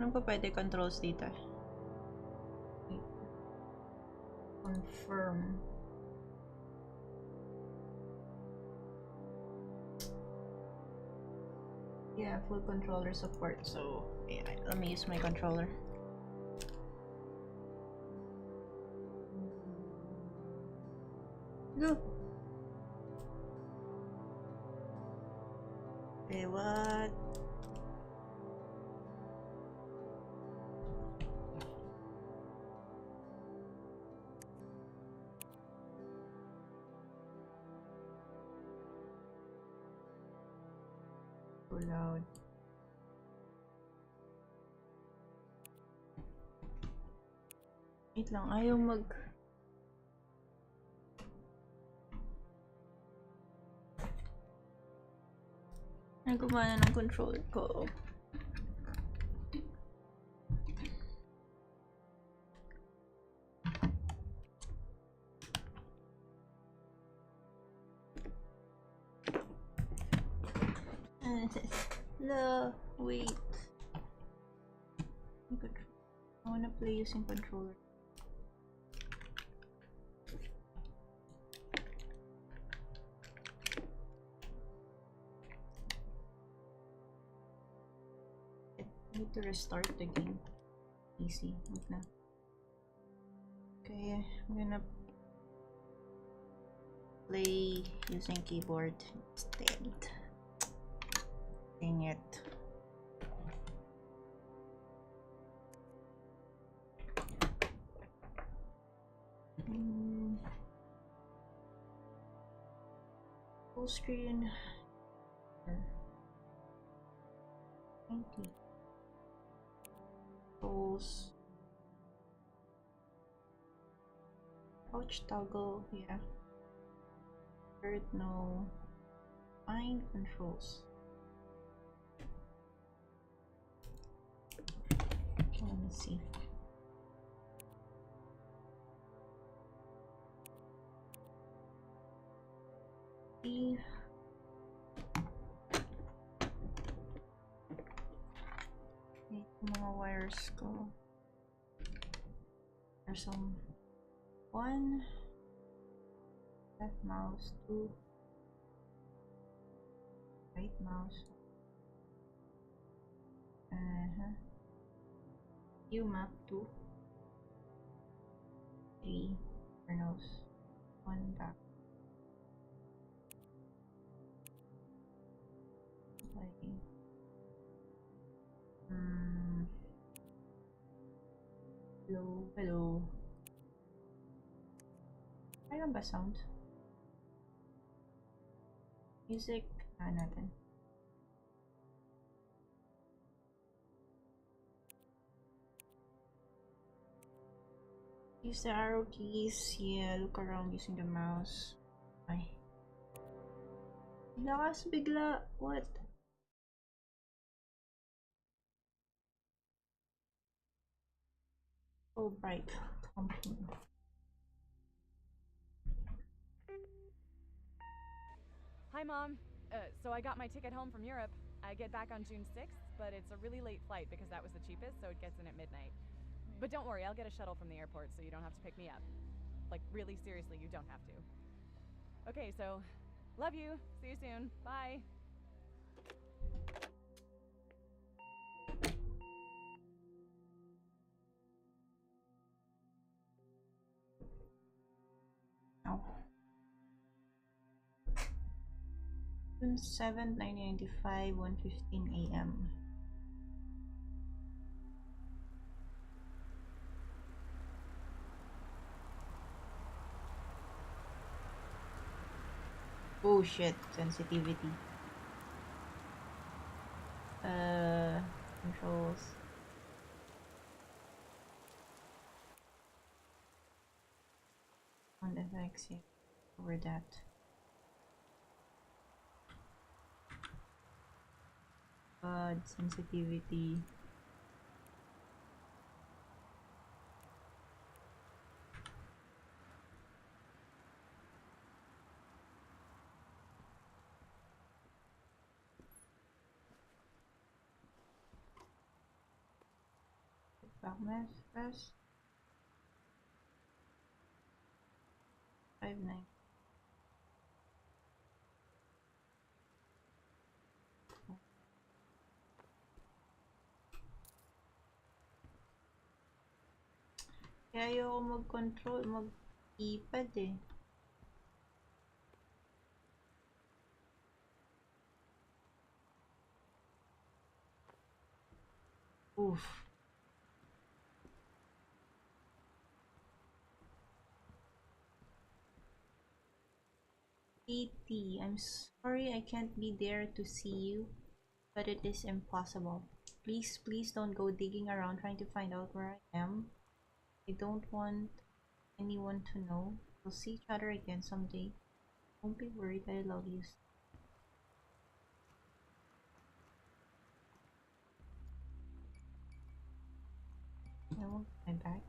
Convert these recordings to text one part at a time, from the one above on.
Ano pa pwede controls dito? Confirm. Yeah, full controller support. So yeah, let me use my controller. Go. Okay, what? So loud. Wait lang, ayaw mag... Nagumana ng controller ko. No, wait. I wanna play using controller. I need to restart the game. Easy. Wait na. Okay, I'm gonna play using keyboard instead. Dang it. Full screen. 90. Controls. Couch toggle, yeah. Third, no. Find controls. Let me see. Mga wires go. There's some 1 left mouse, 2 right mouse, view map 2, 3 kernels, 1 back. Hello. Mayroon ba sound? Music, natin. Use the arrow keys. Yeah, look around using the mouse. Ay. Lakas bigla. What? Oh, bright. Hi, Mom. So I got my ticket home from Europe. I get back on June 6th, but it's a really late flight because that was the cheapest, so it gets in at midnight. But don't worry, I'll get a shuttle from the airport so you don't have to pick me up. Like, really seriously, you don't have to. Okay, so, love you. See you soon. Bye. June 7th, 1995, 1:15 a.m. Oh shit, sensitivity. Controls. Sound effects, yeah. Over that. Sensitivity. Backmath fast. 5-9. Kaya ayoko mag-control, mag-ipad eh. Oof. PT, I'm sorry I can't be there to see you, but it is impossible. Please, please don't go digging around trying to find out where I am. I don't want anyone to know. We'll see each other again someday. Don't be worried, I love you. I won't be back.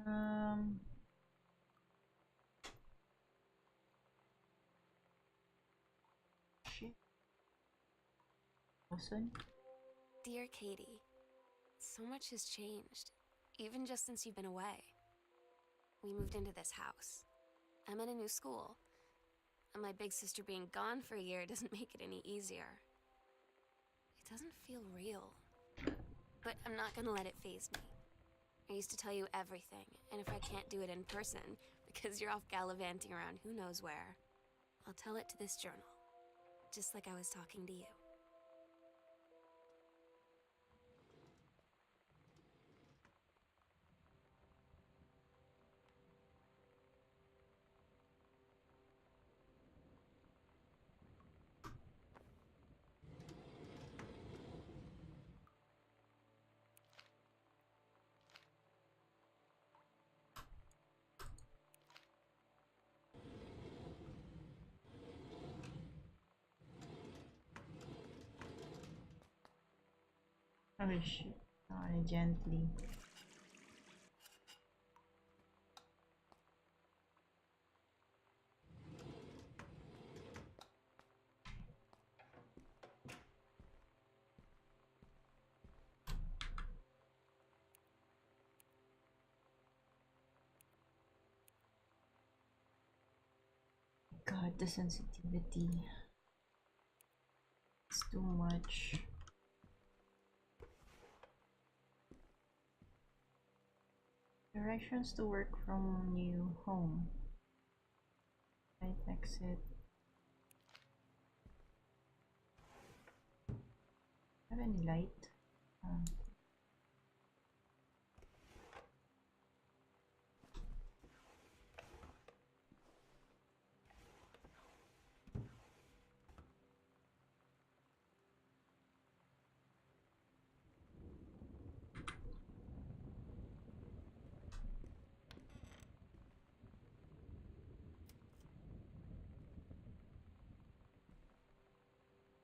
um Shit. Listen. Dear Katie, so much has changed, even just since you've been away. We moved into this house. I'm at a new school, and my big sister being gone for a year doesn't make it any easier. It doesn't feel real, but I'm not gonna let it faze me. I used to tell you everything, and if I can't do it in person, because you're off gallivanting around who knows where, I'll tell it to this journal, just like I was talking to you. Oh shit. Gently. God, the sensitivity. It's too much. Directions to work from new home. Right exit. Have any light? Oh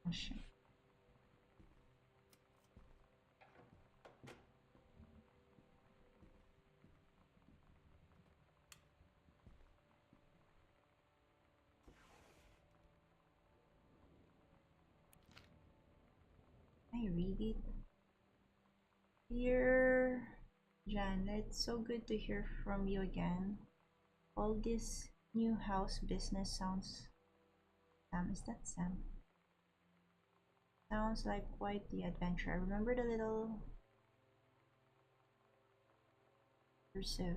shit. I read it. Dear Janet, it's so good to hear from you again. All this new house business sounds... Sam, is that Sam? Sounds like quite the adventure. I remember the little cursive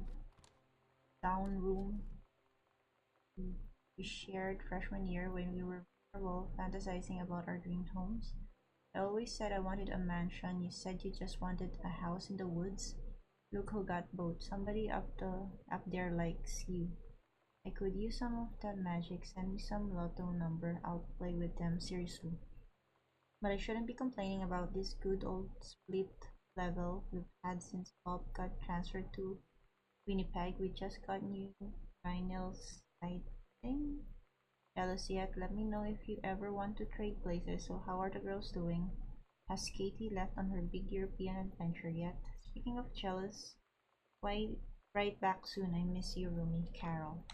down room we shared freshman year when we were all fantasizing about our dream homes. I always said I wanted a mansion. You said you just wanted a house in the woods. Look who got both. Somebody up there likes you. I could use some of that magic. Send me some lotto number. I'll play with them seriously. But I shouldn't be complaining about this good old split level we've had since Bob got transferred to Winnipeg. We just got new vinyl siding. Jealous yet? Let me know if you ever want to trade places. So how are the girls doing? Has Katie left on her big European adventure yet? Speaking of jealous, why Right back soon. I miss you, roomie Carol.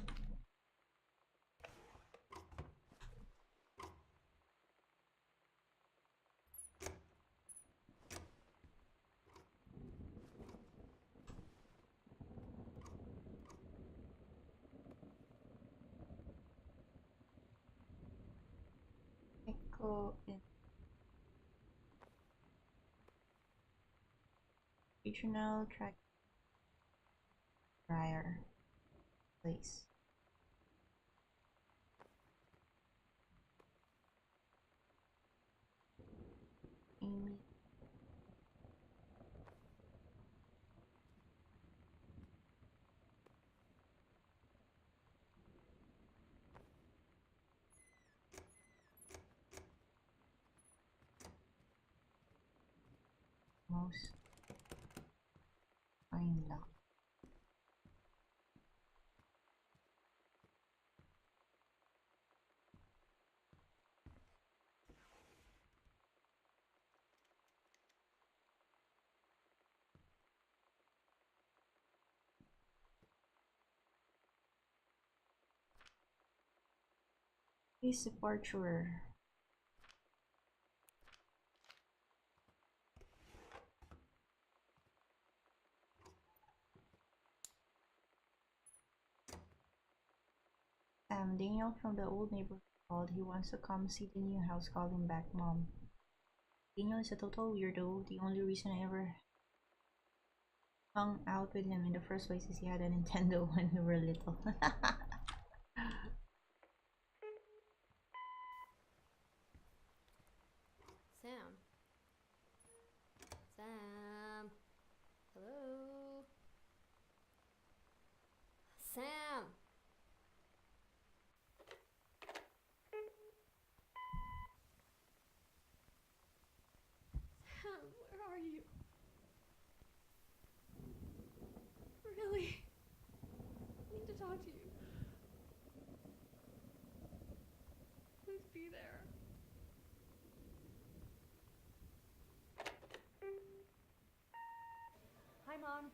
Echo in regional track dryer place. Amy. Most fine luck. His departure. Daniel from the old neighborhood called. He wants to come see the new house. Call him back, Mom. Daniel is a total weirdo. The only reason I ever hung out with him in the first place is he had a Nintendo when we were little. Sam. Sam. Hello. Sam. Sam, where are you? Really? I need to talk to you. Please be there. Hi, Mom.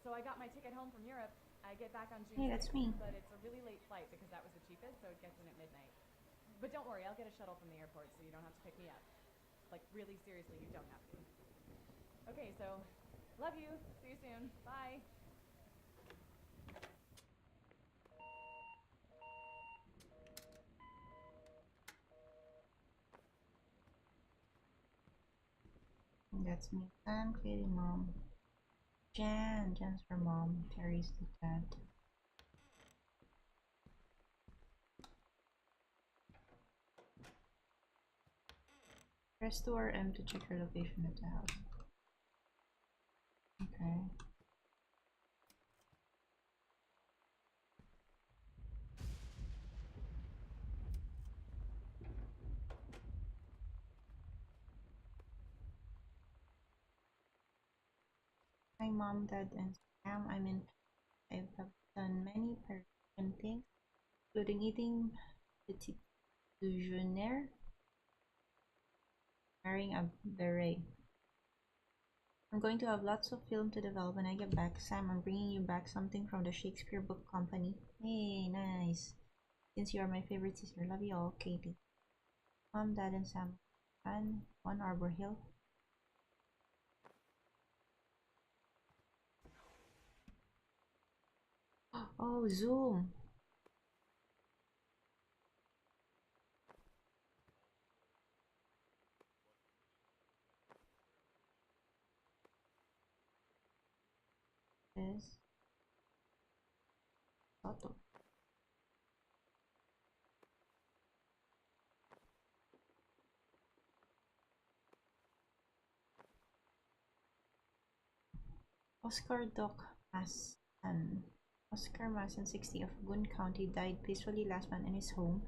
So I got my ticket home from Europe. I get back on June Hey, that's 6th, me. but it's a really late flight because that was the cheapest, so it gets in at midnight. But don't worry, I'll get a shuttle from the airport so you don't have to pick me up. Like, really seriously, you don't have to. Okay, so, love you. See you soon. Bye. That's me. Sam, Katie, Mom. Jan's her mom. Terry's the dad. Press 2 or M to check your location at the house. Okay. Hi, Mom, Dad, and Sam. I've done many Parisian things, including eating petit déjeuner, wearing a beret. I'm going to have lots of film to develop when I get back. Sam, I'm bringing you back something from the Shakespeare Book Company. Hey, nice. Since you are my favorite sister, love you all, Katie. Mom, Dad, and Sam. And 1 Arbor Hill. Oh, Zoom. Is Toto. Oscar Doc Masson. Oscar Masson, 60, of Boone County, died peacefully last month in his home.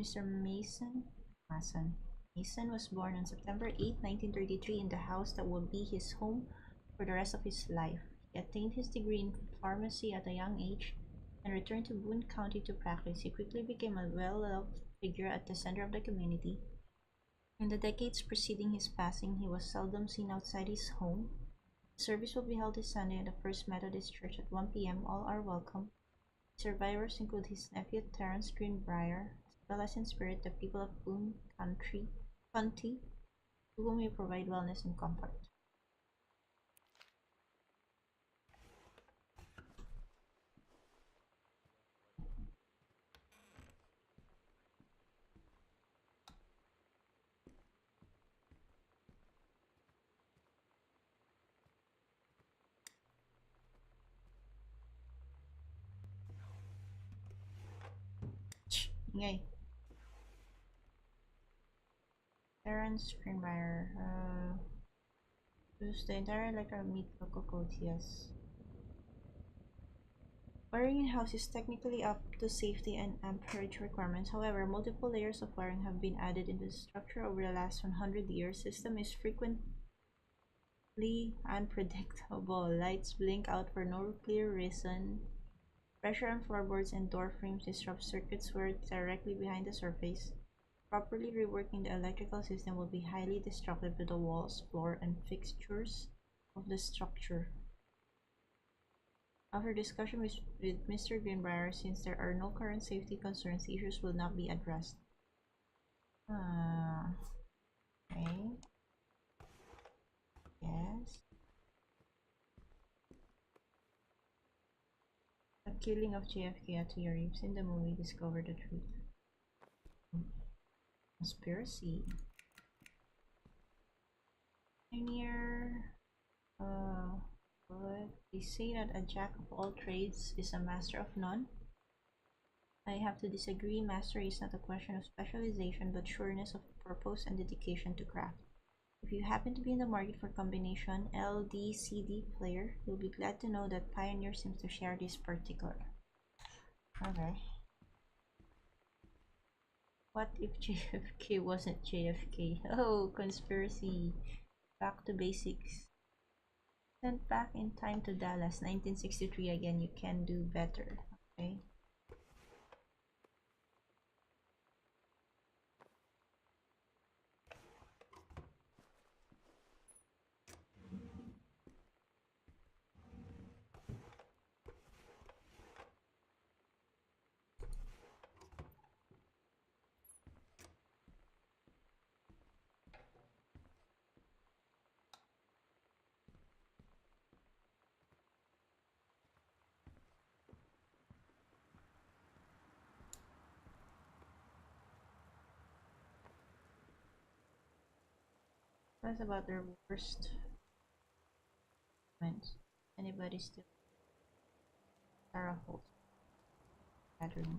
Mr. Mason Masson. Mason was born on September 8, 1933, in the house that would be his home for the rest of his life. He attained his degree in pharmacy at a young age and returned to Boone County to practice. He quickly became a well-loved figure at the center of the community. In the decades preceding his passing, he was seldom seen outside his home. The service will be held this Sunday at the First Methodist Church at 1 p.m. All are welcome. Survivors include his nephew Terence Greenbrier, as well as in spirit the people of Boone County, to whom we provide wellness and comfort. Yay. Terence Greenbrier. Use the entire electrical meat local codes, yes. Wiring in-house is technically up to safety and amperage requirements. However, multiple layers of wiring have been added into the structure over the last 100 years. System is frequently unpredictable. Lights blink out for no clear reason. Pressure on floorboards and door frames disrupts circuits were directly behind the surface. Properly reworking the electrical system will be highly destructive to the walls, floor, and fixtures of the structure. After discussion with Mr. Greenbrier, since there are no current safety concerns, the issues will not be addressed. Okay. Yes. The killing of JFK at Reeves in the movie discovered the truth. Conspiracy. Pioneer. But they say that a jack of all trades is a master of none. I have to disagree. Mastery is not a question of specialization, but sureness of purpose and dedication to craft. If you happen to be in the market for combination LD-CD player, you'll be glad to know that Pioneer seems to share this particular. Okay. What if JFK wasn't JFK? Oh, conspiracy. Back to basics. Sent back in time to Dallas, 1963 again. You can do better. Okay. That's about their worst moments. Anybody still? Sarah Holt. Gathering.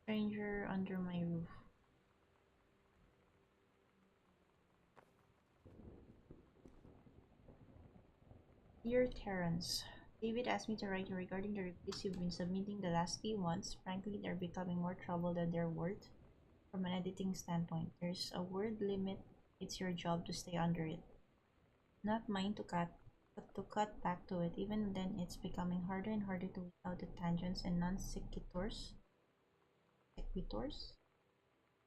Stranger under my roof. Dear Terence, David asked me to write you regarding the reviews you've been submitting the last few months. Frankly, they're becoming more trouble than they're worth from an editing standpoint. There's a word limit. It's your job to stay under it. Not mine to cut, but to cut back to it. Even then, it's becoming harder and harder to weed out the tangents and non sequiturs. Sequiturs?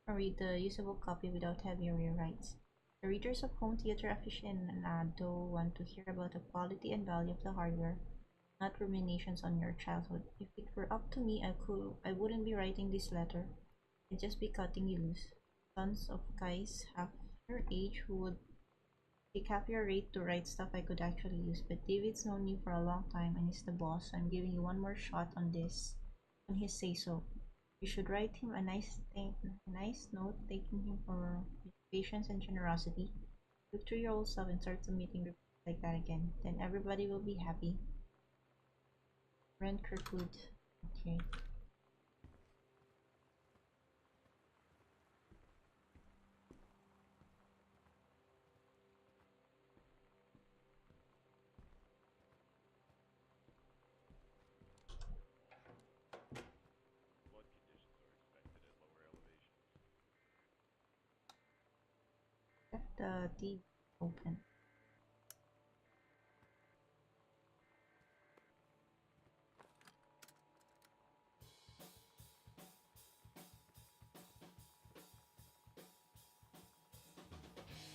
Or read the usable copy without heavy rewrites. The readers of home theater aficionado want to hear about the quality and value of the hardware, not ruminations on your childhood. If it were up to me, I wouldn't be writing this letter. I'd just be cutting you loose. Tons of guys half your age who would take half your rate to write stuff I could actually use. But David's known you for a long time and he's the boss, so I'm giving you one more shot on this. On his say so. You should write him a nice note thanking him for his patience and generosity. Look through your old stuff and start submitting reports like that again. Then everybody will be happy. Brent Kirkwood. Okay. Flood conditions are expected at lower elevations. Left the TV open.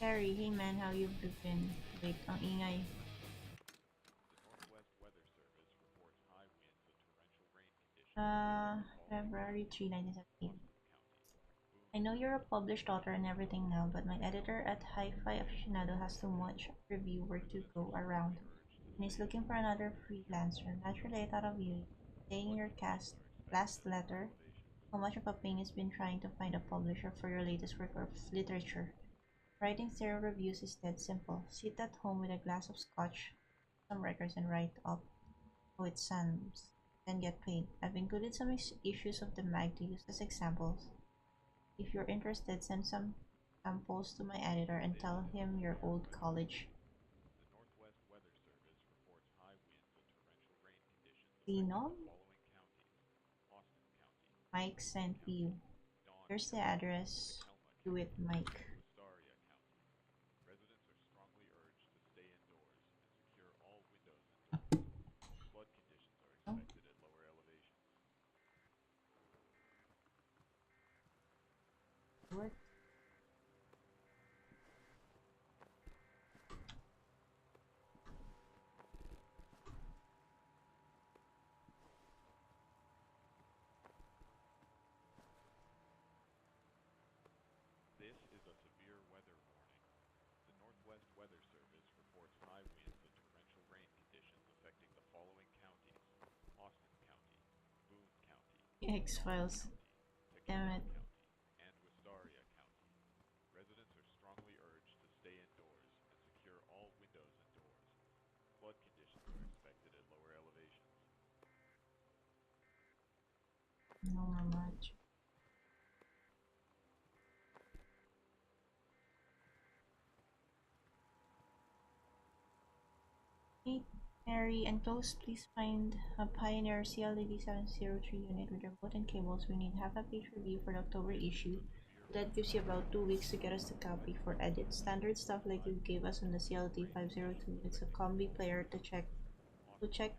Harry, hey man, how you been? Wait, ang ingay. February 3, 1978. I know you're a published author and everything now, but my editor at Hi-Fi Aficionado has too much review work to go around, and he's looking for another freelancer. Naturally, I thought of you. Saying in your cast last letter how much of a pain it's been trying to find a publisher for your latest work of literature. Writing zero reviews is dead simple. Sit at home with a glass of scotch, some records, and write up how it sounds, then get paid. I've included some issues of the mag to use as examples. If you're interested, send some samples to my editor and tell him your old college phenom Mike sent you. Here's the address. Do it, Mike. Oh, what? X-Files. Damn it. No more much. Hey, Mary, enclosed, please find a Pioneer CLED 703 unit with remote and cables. We need half a page review for the October issue. That gives you about 2 weeks to get us the copy for edit. Standard stuff like you gave us on the CLT 502. It's a combi player to check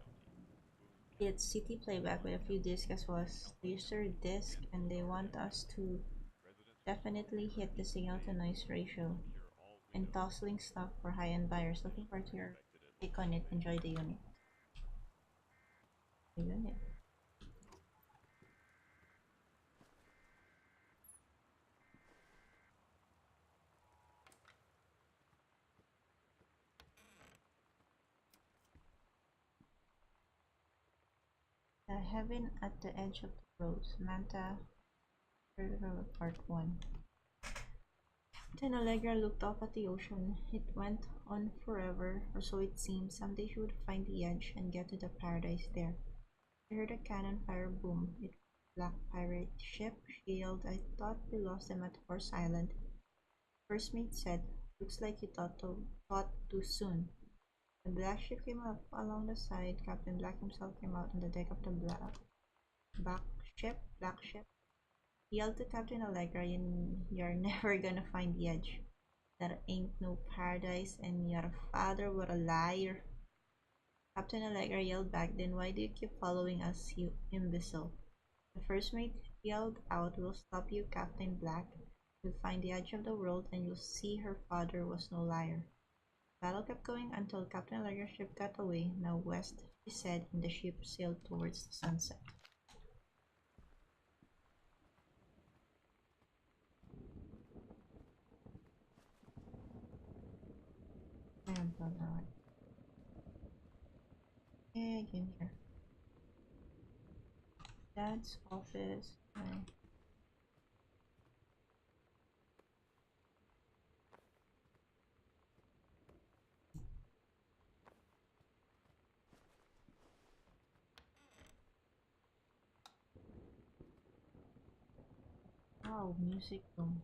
its CD playback with a few discs as well as laser disc, and they want us to definitely hit the signal to noise ratio and tossling stuff for high-end buyers. Looking forward to your take on it. Enjoy the unit. The unit. The Heaven at the Edge of the Road, Manta River Part 1. Then Allegra looked off at the ocean. It went on forever, or so it seemed. Someday she would find the edge and get to the paradise there. I heard a cannon fire boom. It was a black pirate ship. She yelled, I thought we lost them at Horse Island. First mate said, looks like you thought too soon. The black ship came up along the side. Captain Black himself came out on the deck of the black ship. He yelled to Captain Allegra, you're never gonna find the edge. That ain't no paradise, and your father were a liar. Captain Allegra yelled back, then why do you keep following us, you imbecile? The first mate yelled out, we'll stop you, Captain Black. You'll find the edge of the world, and you'll see her father was no liar. The battle kept going until Captain Allegra's ship got away. Now west, she said, and the ship sailed towards the sunset. Hey, game here. Dad's office. Wow, music room.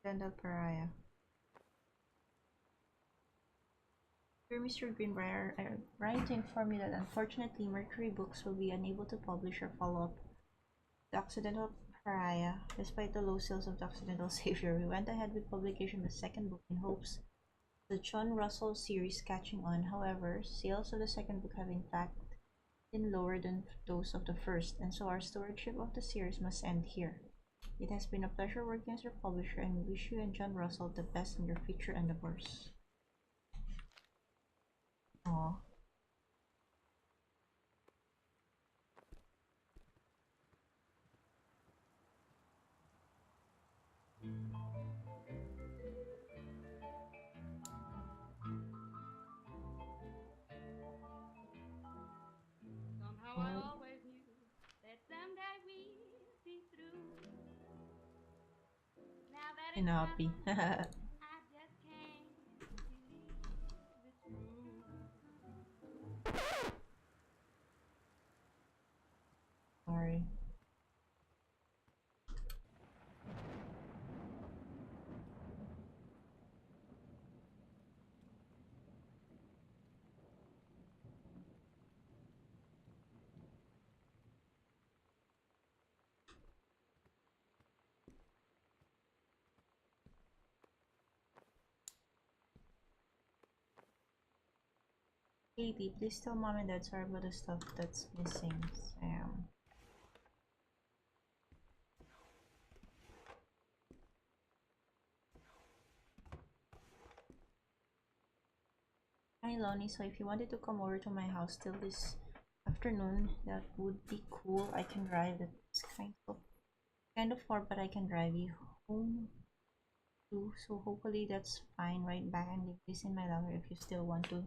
Accidental Pariah. Dear Mr. Greenbrier, I write to inform you that unfortunately Mercury Books will be unable to publish or follow up The Accidental Pariah. Despite the low sales of The Accidental Savior, we went ahead with publication of the second book in hopes the John Russell series catching on. However, sales of the second book have in fact been lower than those of the first, and so our stewardship of the series must end here. It has been a pleasure working as your publisher, and we wish you and John Russell the best in your future endeavors. Aww. Somehow I always knew that someday we'd be through. Now that it's Inapi. happened, I just can't believe it's true. Sorry. Katie, please tell mom and dad sorry about the stuff that's missing, Sam. Hi Lonnie, so if you wanted to come over to my house still this afternoon, that would be cool. I can drive. It's kind of far, but I can drive you home too. So hopefully that's fine. Right back and leave this in my locker if you still want to.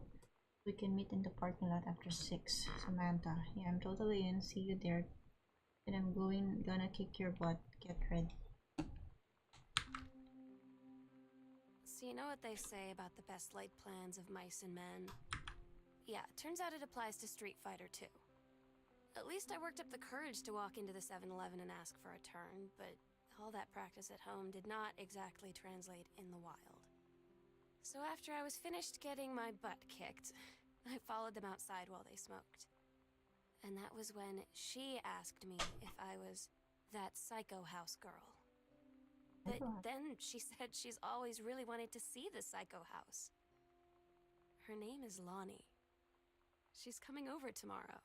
We can meet in the parking lot after 6. Samantha, yeah, I'm totally in. See you there. And I'm gonna kick your butt. Get ready. So you know what they say about the best laid plans of mice and men? Yeah, turns out it applies to Street Fighter too. At least I worked up the courage to walk into the 7-Eleven and ask for a turn, but all that practice at home did not exactly translate in the wild. So after I was finished getting my butt kicked, I followed them outside while they smoked. And that was when she asked me if I was that psycho house girl. But then she said she's always really wanted to see the psycho house. Her name is Lonnie. She's coming over tomorrow.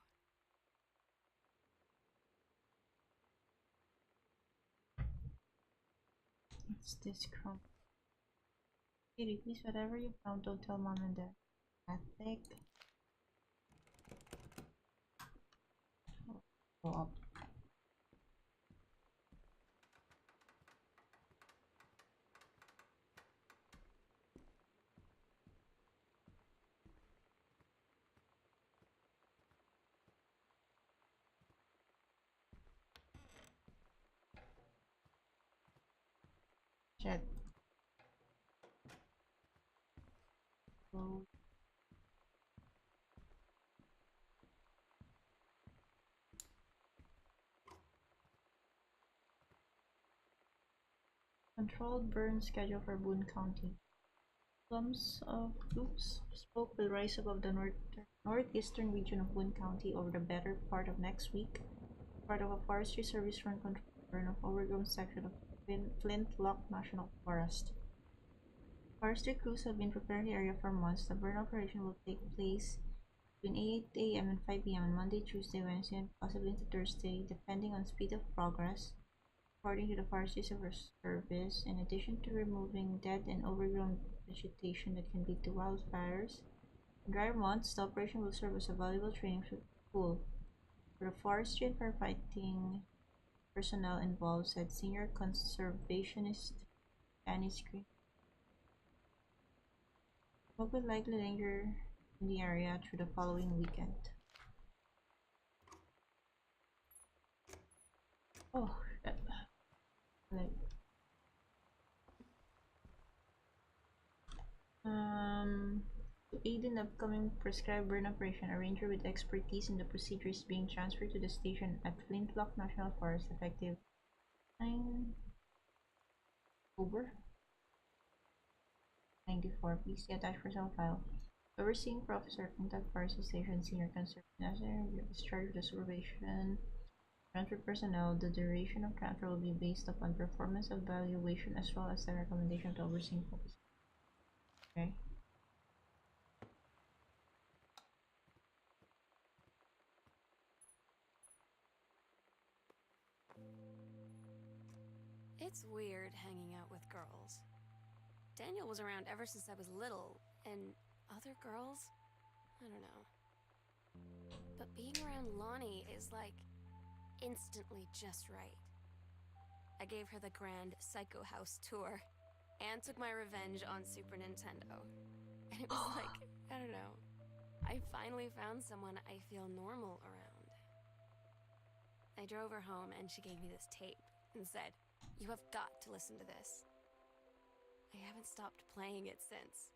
It's this crumb. Katie, please, whatever you found, don't tell mom and dad. Attic. Go up. Jet. Go. Controlled burn schedule for Boone County. Plumes of smoke will rise above the northeastern region of Boone County over the better part of next week. Part of a Forestry Service run controlled burn of overgrown section of Flintlock National Forest. Forestry crews have been preparing the area for months. The burn operation will take place between 8 a.m. and 5 p.m. on Monday, Tuesday, Wednesday, and possibly into Thursday, depending on speed of progress. According to the Forestry Service, in addition to removing dead and overgrown vegetation that can lead to wildfires, in drier months, the operation will serve as a valuable training tool for the forestry and firefighting personnel involved, said senior conservationist Danny Screen. Smoke will likely linger in the area through the following weekend. Oh, shit. Like, to aid in the upcoming prescribed burn operation, a ranger with expertise in the procedure is being transferred to the station at Flintlock National Forest effective 9 October. 94. Please see attached personal file. Overseeing Professor, contact Forestry Station Senior Conservator, discharge of the supervision. Transfer personnel, the duration of transfer will be based upon performance evaluation as well as the recommendation of the overseeing officer. Okay. It's weird hanging out with girls. Daniel was around ever since I was little, and other girls? I don't know. But being around Lonnie is like instantly just right. I gave her the grand Psycho House tour and took my revenge on Super Nintendo. And it was like, I don't know. I finally found someone I feel normal around. I drove her home and she gave me this tape and said, "You have got to listen to this." I haven't stopped playing it since.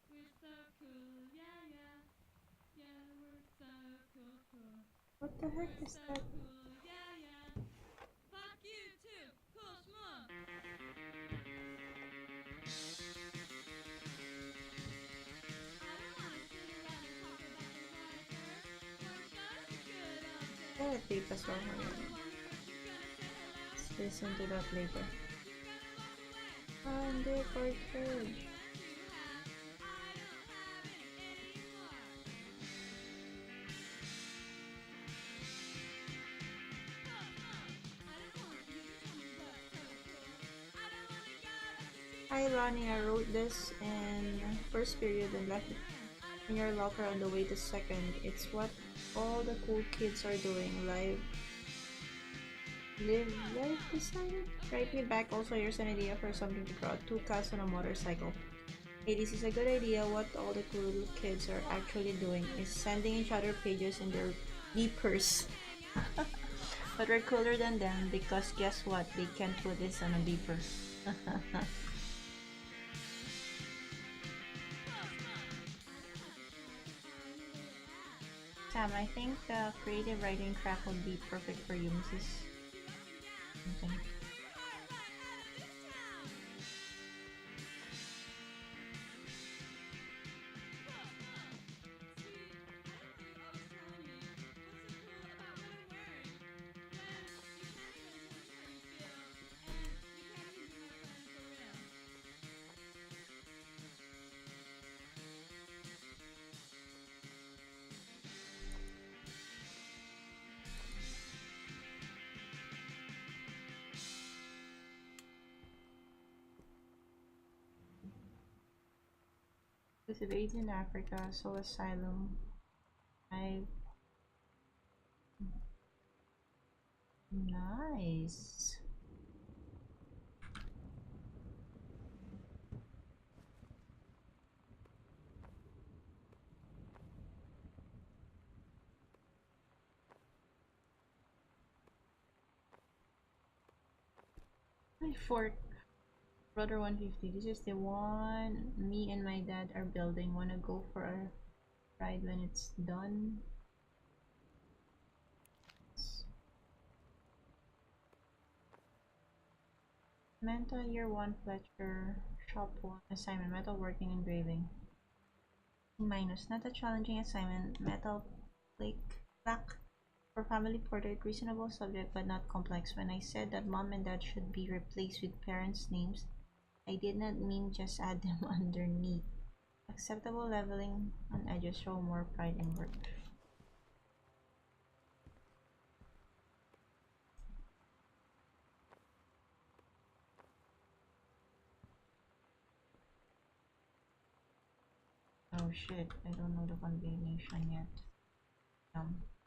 We're so cool, yeah, yeah. Yeah, we're so cool. What the heck We're is so that? cool, yeah, yeah. Fuck you too, cool schmuck. I don't wanna sit around and talk about the writers. Weren't those good old days? Yeah, tape as well. I wonder if you're gonna say hello. Let's listen to that later. You're gonna walk away. I'm the cartridge. That you have, I don't have it anymore. Hi Ronnie, I wrote this in first period and left it in your locker on the way to second. It's what all the cool kids are doing. Live designer? Write me back also, here's an idea for something to draw. 2 cats on a motorcycle. Hey, this is a good idea. What all the cool little kids are actually doing is sending each other pages in their beepers. But we're cooler than them because guess what? They can't put this on a beeper. Sam, I think creative writing track would be perfect for you, Mrs. Something. With AIDS in Africa, Soul Asylum. Nice. My fork. Brother 150. This is the one me and my dad are building. Wanna go for a ride when it's done? Manta Year 1 Fletcher Shop 1 assignment. Metalworking engraving. Minus. Not a challenging assignment. Metal plaque for family portrait. Reasonable subject but not complex. When I said that mom and dad should be replaced with parents' names, I did not mean just add them underneath. Acceptable leveling on edges, show more pride in work. Oh shit, I don't know the combination yet.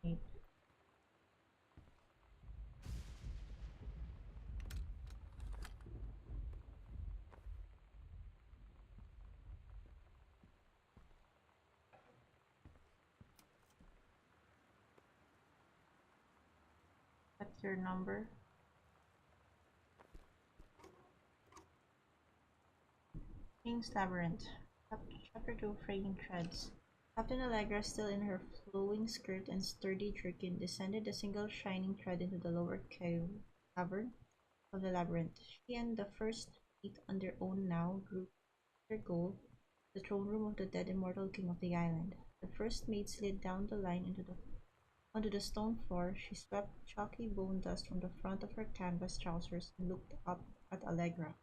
8. your number. King's Labyrinth. Chapter 2, Fraying Threads. Captain Allegra, still in her flowing skirt and sturdy jerkin, descended a single shining thread into the lower cavern of the labyrinth. She and the first mate, on their own now, drew their goal, the throne room of the dead immortal king of the island. The first mate slid down the line onto the stone floor. She swept chalky bone dust from the front of her canvas trousers and looked up at Allegra.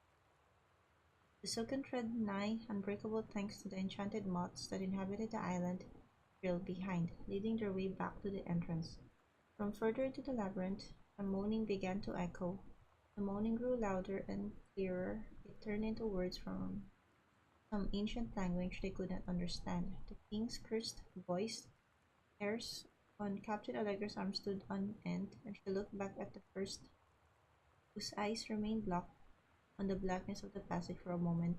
The silken thread, nigh unbreakable thanks to the enchanted moths that inhabited the island, trailed behind, leading their way back to the entrance. From further into the labyrinth, a moaning began to echo. The moaning grew louder and clearer. It turned into words from some ancient language they could not understand. The king's cursed voice, hairs on Captain Allegra's arm stood on end, and she looked back at the first, whose eyes remained locked on the blackness of the passage for a moment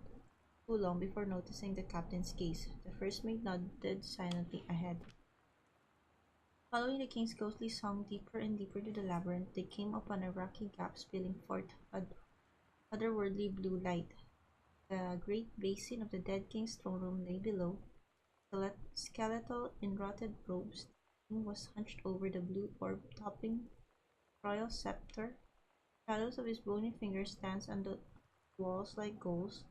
too long before noticing the captain's gaze. The first mate nodded silently ahead. Following the king's ghostly song deeper and deeper into the labyrinth, they came upon a rocky gap spilling forth otherworldly blue light. The great basin of the dead king's throne room lay below, skeletal in rotted robes. The king was hunched over the blue orb topping royal scepter. Shadows of his bony fingers danced on the walls like ghosts.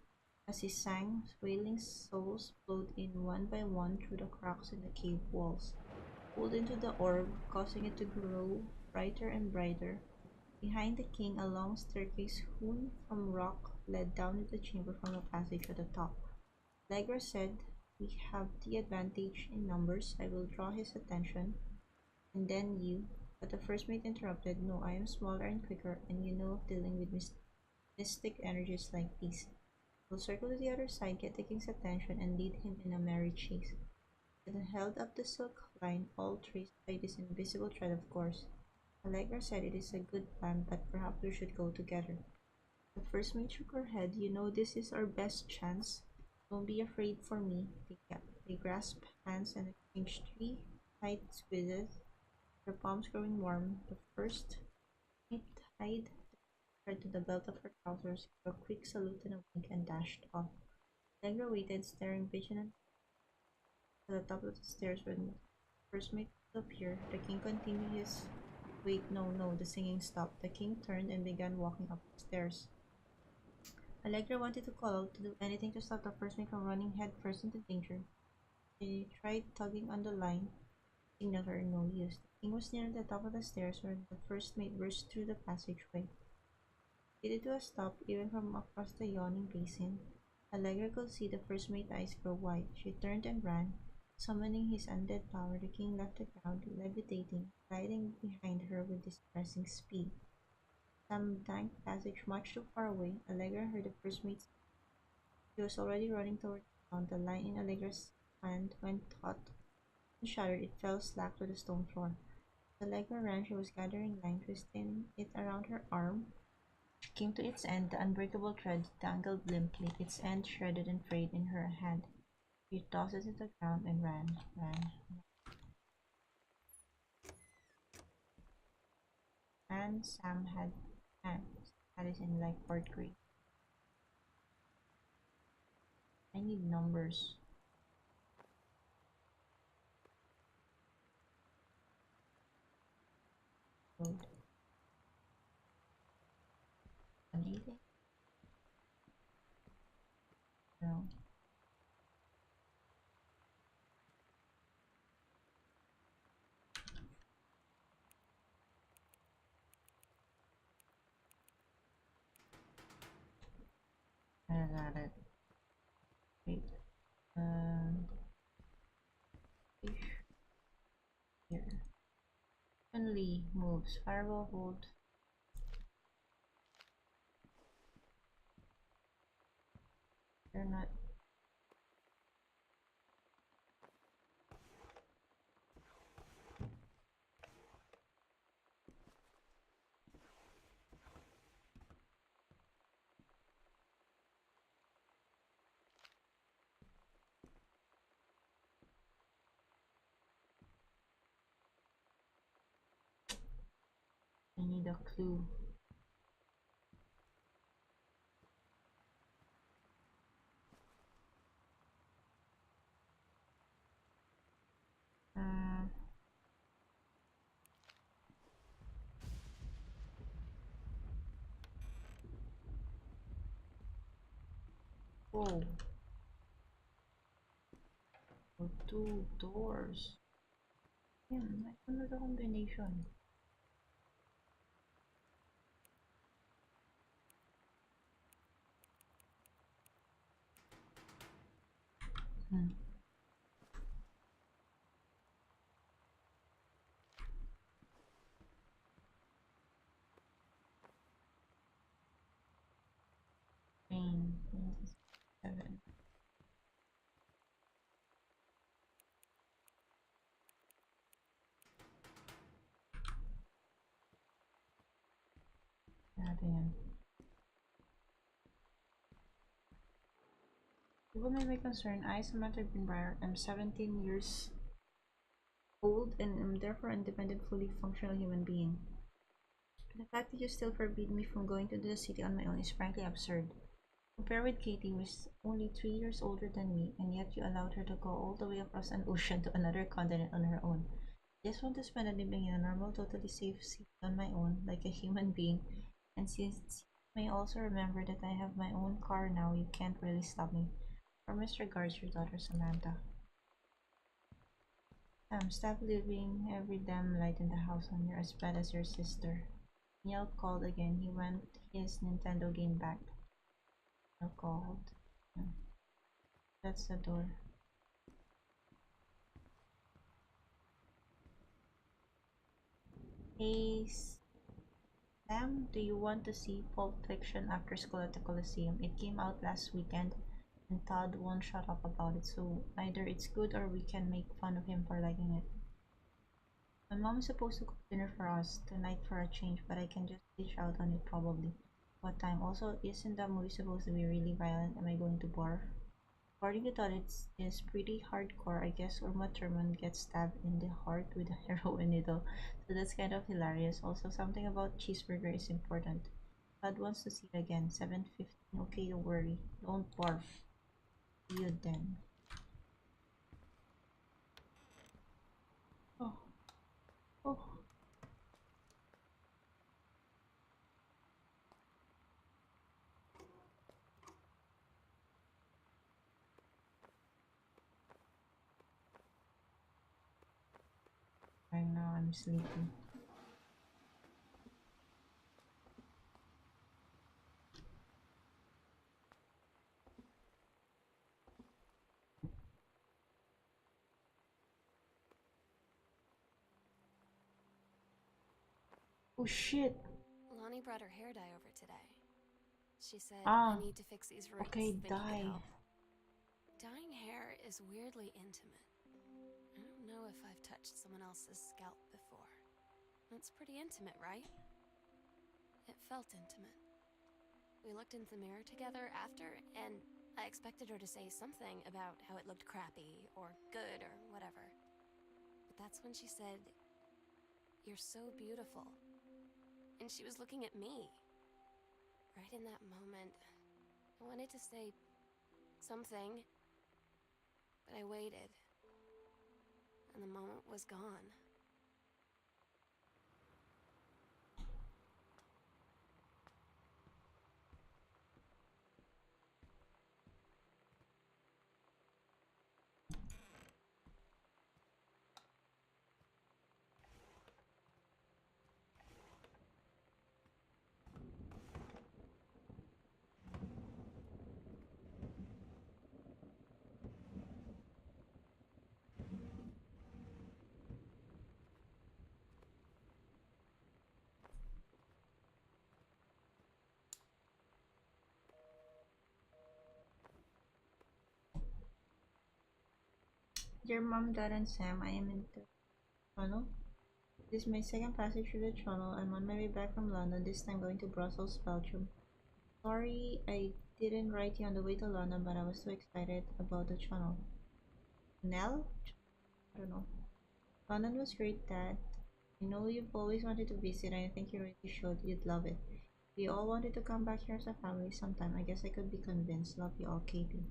As he sang, wailing souls flowed in one by one through the cracks in the cave walls, pulled into the orb, causing it to grow brighter and brighter. Behind the king, a long staircase hewn from rock led down to the chamber from a passage at the top. Allegra said, "We have the advantage in numbers. I will draw his attention, and then you." But the first mate interrupted, "No, I am smaller and quicker, and you know of dealing with mystic energies like these. We'll circle to the other side, get the king's attention, and lead him in a merry chase." It held up the silk line, all traced by this invisible thread, of course. Allegra said, "It is a good plan, but perhaps we should go together." The first mate shook her head. "You know this is our best chance. Don't be afraid for me." They grasped hands and exchanged three tight squeezes, their palms growing warm. The first mate tied her to the belt of her trousers, gave a quick salute and a wink, and dashed off. Allegra waited, staring vigilant at the top of the stairs when the first mate would appear. The king continued his Wait, no, no, the singing stopped. The king turned and began walking up the stairs. Allegra wanted to call out, to do anything to stop the first mate from running headfirst into danger. She tried tugging on the line, signaled her, no use. The king was near the top of the stairs when the first mate burst through the passageway. It to a stop, even from across the yawning basin. Allegra could see the first mate's eyes grow wide. She turned and ran. Summoning his undead power, the king left the ground, levitating, gliding behind her with distressing speed. Some dank passage much too far away, Allegra heard the first mate. He was already running toward the ground. The line in Allegra's hand went taut and shattered. It fell slack to the stone floor. As Allegra ran, she was gathering line, twisting it around her arm. She came to its end. The unbreakable thread dangled limply, its end shredded and frayed in her hand. She tossed it to the ground and ran. And Sam had is in like fourth grade. I need numbers. Load. Anything? No. I got it. Wait. Fish. Here. Only moves. Fireball hold. They're not. I need a clue. Uh, Whoa. Oh, two doors. I don't know the combination. Hmm. Train 27. Natin yan. People may be concerned. I, Samantha Greenbrier, am 17 years old and am therefore an independent, fully functional human being. The fact that you still forbid me from going to the city on my own is frankly absurd. Compare with Katie, who is only 3 years older than me, and yet you allowed her to go all the way across an ocean to another continent on her own. I just want to spend a living in a normal, totally safe city on my own, like a human being. And since you may also remember that I have my own car now, you can't really stop me. Warmest regards, your daughter Samantha. Stop leaving every damn light in the house on. You're as bad as your sister. Neil called again. He went his Nintendo game back. Neil called. Yeah, that's the door. Hey, Sam, do you want to see Pulp Fiction after school at the Coliseum? It came out last weekend, and Todd won't shut up about it, so either it's good or we can make fun of him for liking it. My mom is supposed to cook dinner for us tonight for a change, but I can just reach out on it probably. What time? Also, isn't the movie supposed to be really violent? Am I going to barf? According to Todd, it's pretty hardcore. I guess Uma Thurman gets stabbed in the heart with a heroin needle, so that's kind of hilarious. Also, something about cheeseburger is important. Todd wants to see it again. 7:15. Okay, don't worry. Don't barf. See you then. Oh, oh. Right now I'm sleepy. Oh shit. Lonnie brought her hair dye over today. She said, I Ah, need to fix these roots. okay, Think you could die. help? Dyeing hair is weirdly intimate. I don't know if I've touched someone else's scalp before. It's pretty intimate, right? It felt intimate. We looked in the mirror together after, and I expected her to say something about how it looked crappy or good or whatever. But that's when she said, "You're so beautiful." And she was looking at me. Right in that moment, I wanted to say something, but I waited, and the moment was gone. Dear Mom, Dad, and Sam, I am in the tunnel. This is my second passage through the tunnel. I'm on my way back from London, this time going to Brussels, Belgium. Sorry I didn't write you on the way to London, but I was so excited about the tunnel. Nell? I don't know. London was great, Dad. I know you've always wanted to visit, and I think you really should. You'd love it. We all wanted to come back here as a family sometime. I guess I could be convinced. Love you all, Katie.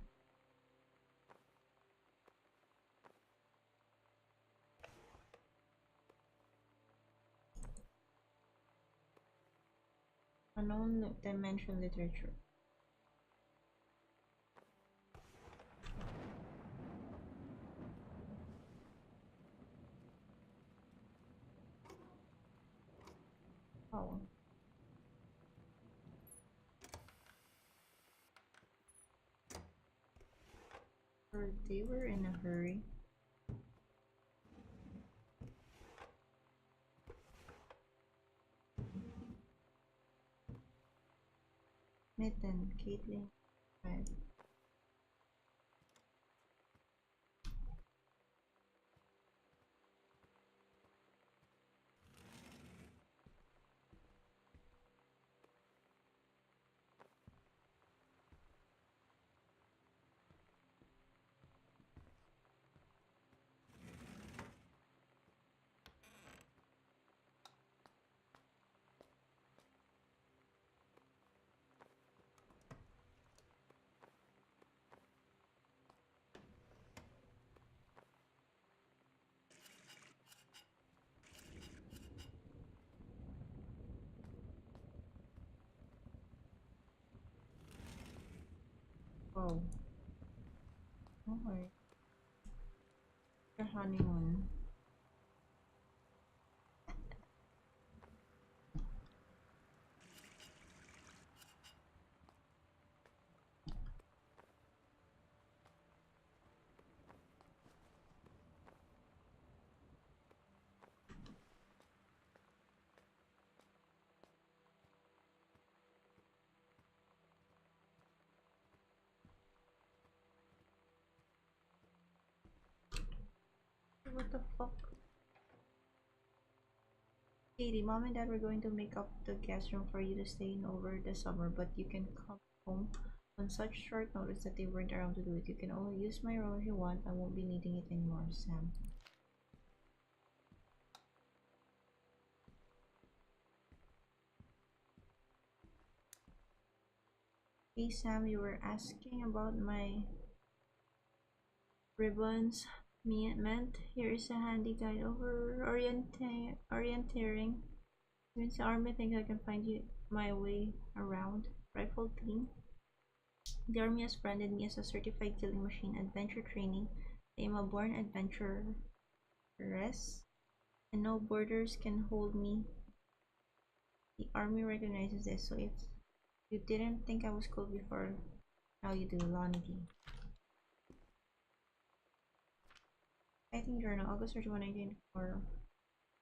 Unknown dimension literature. Oh. Or they were in a hurry. Mitten, Caitlin, Fred. Oh. Alright. Your honeymoon. What the fuck? Katie, mom and dad were going to make up the guest room for you to stay in over the summer, but you can come home on such short notice that they weren't around to do it. You can only use my room if you want. I won't be needing it anymore, Sam. Hey Sam, you were asking about my ribbons meant. Here is a handy guide over orienteering. Since the army thinks I can find you my way around. Rifle team. The army has branded me as a certified killing machine. Adventure training. I am a born adventuress, and no borders can hold me. The army recognizes this, so if you didn't think I was cool before, now you do, Lonnie D. Fighting Journal, August 31, 1984.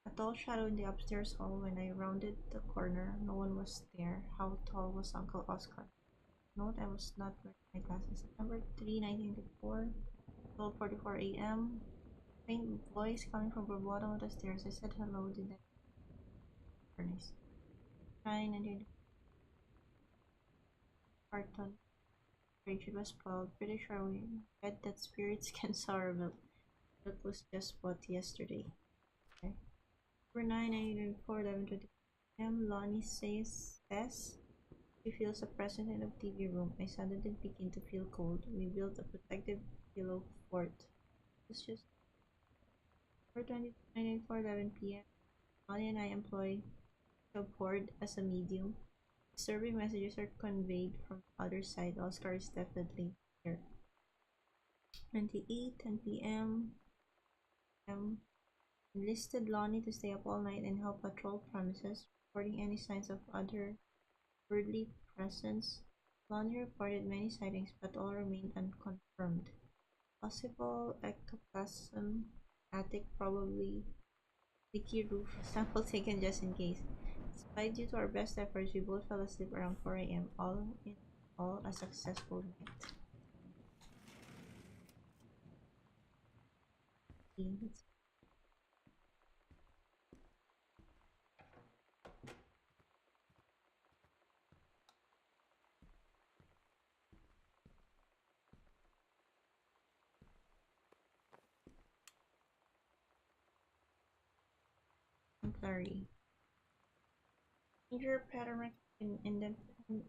A tall shadow in the upstairs hall. When I rounded the corner, no one was there. How tall was Uncle Oscar? Note, I was not wearing my glasses. September 3, 1984. 12:44 a.m. Faint voice coming from the bottom of the stairs. I said hello. Did that furnace? 9 and carton. It was spoiled. Pretty sure we read that spirits can sour milk. That was just bought yesterday. Okay. Number 9, 1984, 11:20 p.m. Lonnie says S. She feels a presence in the TV room. I suddenly begin to feel cold. We built a protective pillow fort. It's just 4:20, 1984, 11 p.m. Lonnie and I employ the board as a medium. Disturbing messages are conveyed from the other side. Oscar is definitely here. 28, 10 p.m. Enlisted Lonnie to stay up all night and help patrol premises, reporting any signs of other worldly presence. Lonnie reported many sightings, but all remained unconfirmed. Possible ectoplasm, attic, probably leaky roof, sample taken just in case. Despite due to our best efforts, we both fell asleep around 4 a.m. All in all, a successful night. exemplary. Major pattern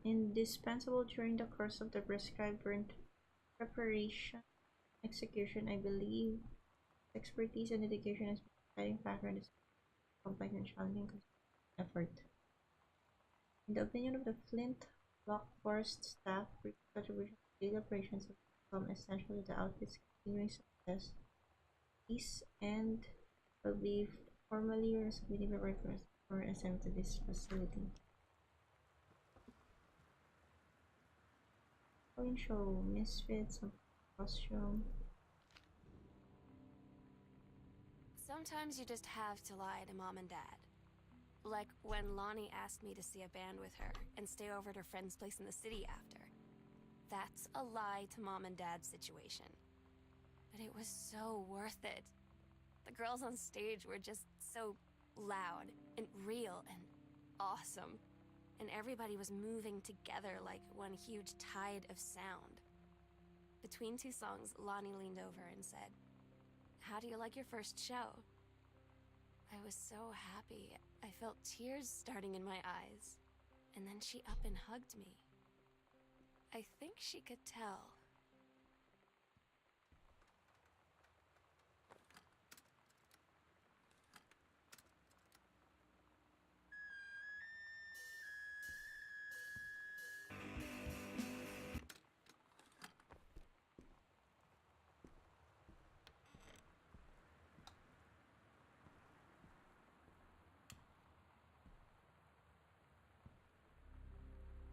indispensable during the course of the prescribed burn preparation execution. I believe expertise and dedication is the deciding factor in this complex and challenging effort. In the opinion of the Flint Lock Forest staff, contribution to daily operations have become essential to the outfit's continuing success. These and will be formally resubmitting the request for assignment to this facility. Halloween show, misfits, some costume. Sometimes you just have to lie to mom and dad. Like when Lonnie asked me to see a band with her and stay over at her friend's place in the city after. That's a lie to mom and dad's situation. But it was so worth it. The girls on stage were just so loud and real and awesome. And everybody was moving together like one huge tide of sound. Between two songs, Lonnie leaned over and said, "How do you like your first show?" I was so happy. I felt tears starting in my eyes. And then she up and hugged me. I think she could tell.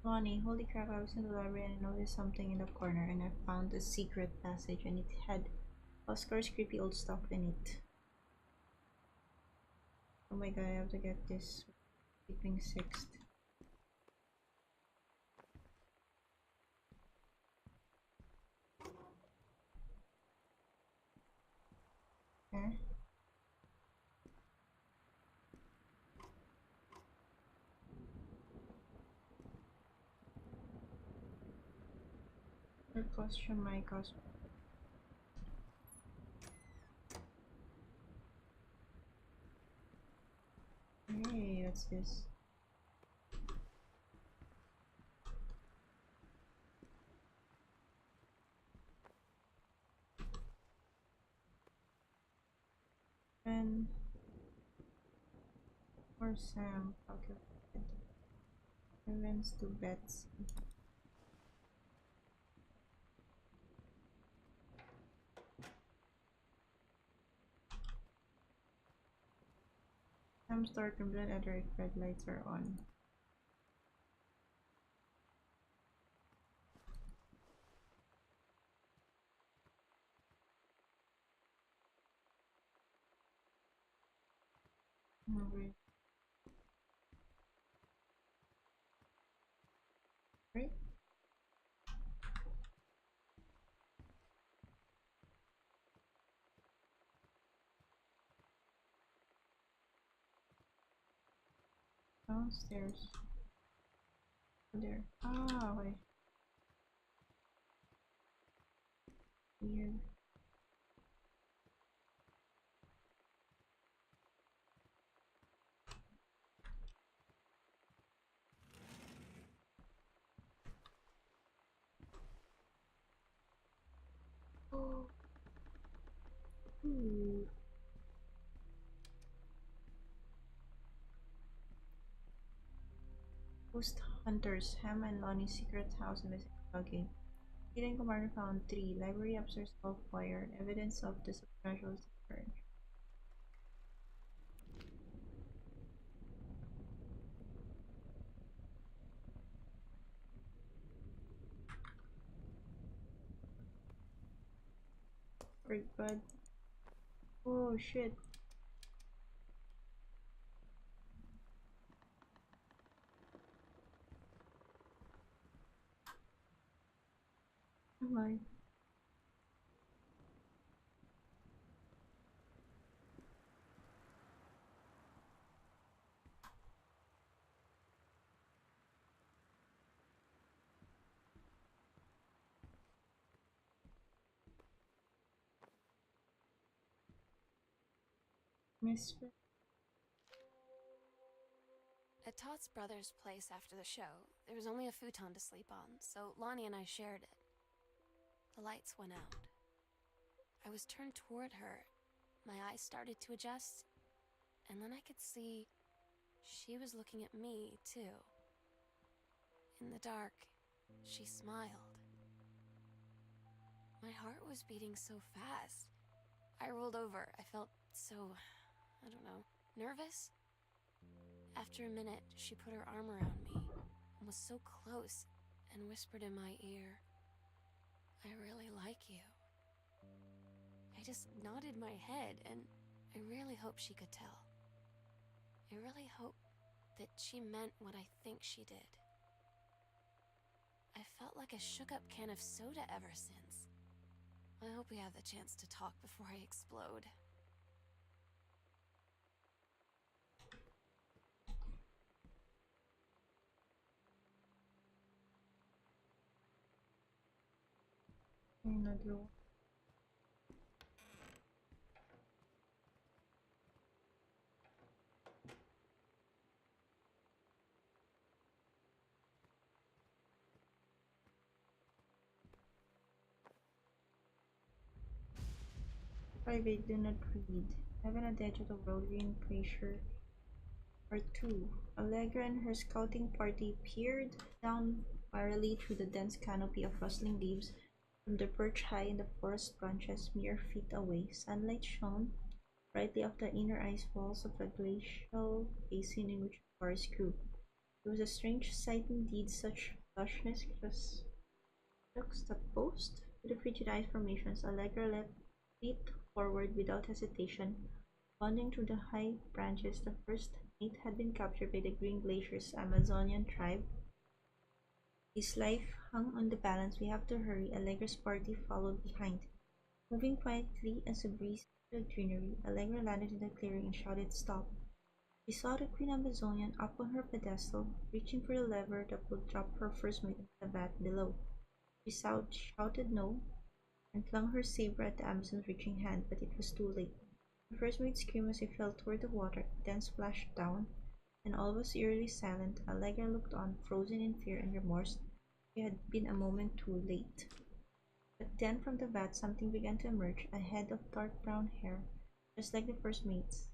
Lonnie, holy crap, I was in the library and I noticed something in the corner and I found a secret passage and it had Oscar's creepy old stuff in it. Oh my god, I have to get this sleeping sixth. Okay. Your costume, my costume. Hey, what's this? And or Sam, okay. Events to Betsy. Sam's dark and blood other if red lights are on. Oh, wait. Right? Downstairs. There. Ah, wait. Weird. Oh. Ooh. Ghost Hunters, Ham and Lonnie's secret house missing doggy. Hidden commander found 3. Library upstairs all fire. Evidence of the supernatural return. Great bud. Oh shit. Oh my. Misfit. At Todd's brother's place after the show, there was only a futon to sleep on, so Lonnie and I shared it. The lights went out. I was turned toward her. My eyes started to adjust, and then I could see she was looking at me, too. In the dark, she smiled. My heart was beating so fast. I rolled over. I felt so, I don't know, nervous? After a minute, she put her arm around me and was so close and whispered in my ear, "I really like you." I just nodded my head, and I really hope she could tell. I really hope that she meant what I think she did. I felt like a shook-up can of soda ever since. I hope we have the chance to talk before I explode. Another one. Private, do not read. Heaven at the Edge of the World, Green Pressure. Part 2. Allegra and her scouting party peered down warily through the dense canopy of rustling leaves from their perch high in the forest branches mere feet away. Sunlight shone brightly off the inner ice walls of the glacial basin in which the forest grew. It was a strange sight indeed, such lushness was juxtaposed to the frigid ice formations. Allegra leaped forward without hesitation, bounding through the high branches. The first mate had been captured by the Green Glacier's Amazonian tribe. His life hung on the balance. We have to hurry. Allegra's party followed behind. Moving quietly as a breeze through the greenery, Allegra landed in the clearing and shouted, "Stop!" She saw the Queen Amazonian up on her pedestal, reaching for the lever that would drop her first mate into the vat below. She shouted no, and flung her saber at the Amazon's reaching hand, but it was too late. The first mate screamed as he fell toward the water, then splashed down, and all was eerily silent. Allegra looked on, frozen in fear and remorse. She had been a moment too late. But then from the vat something began to emerge, a head of dark brown hair, just like the first mate's,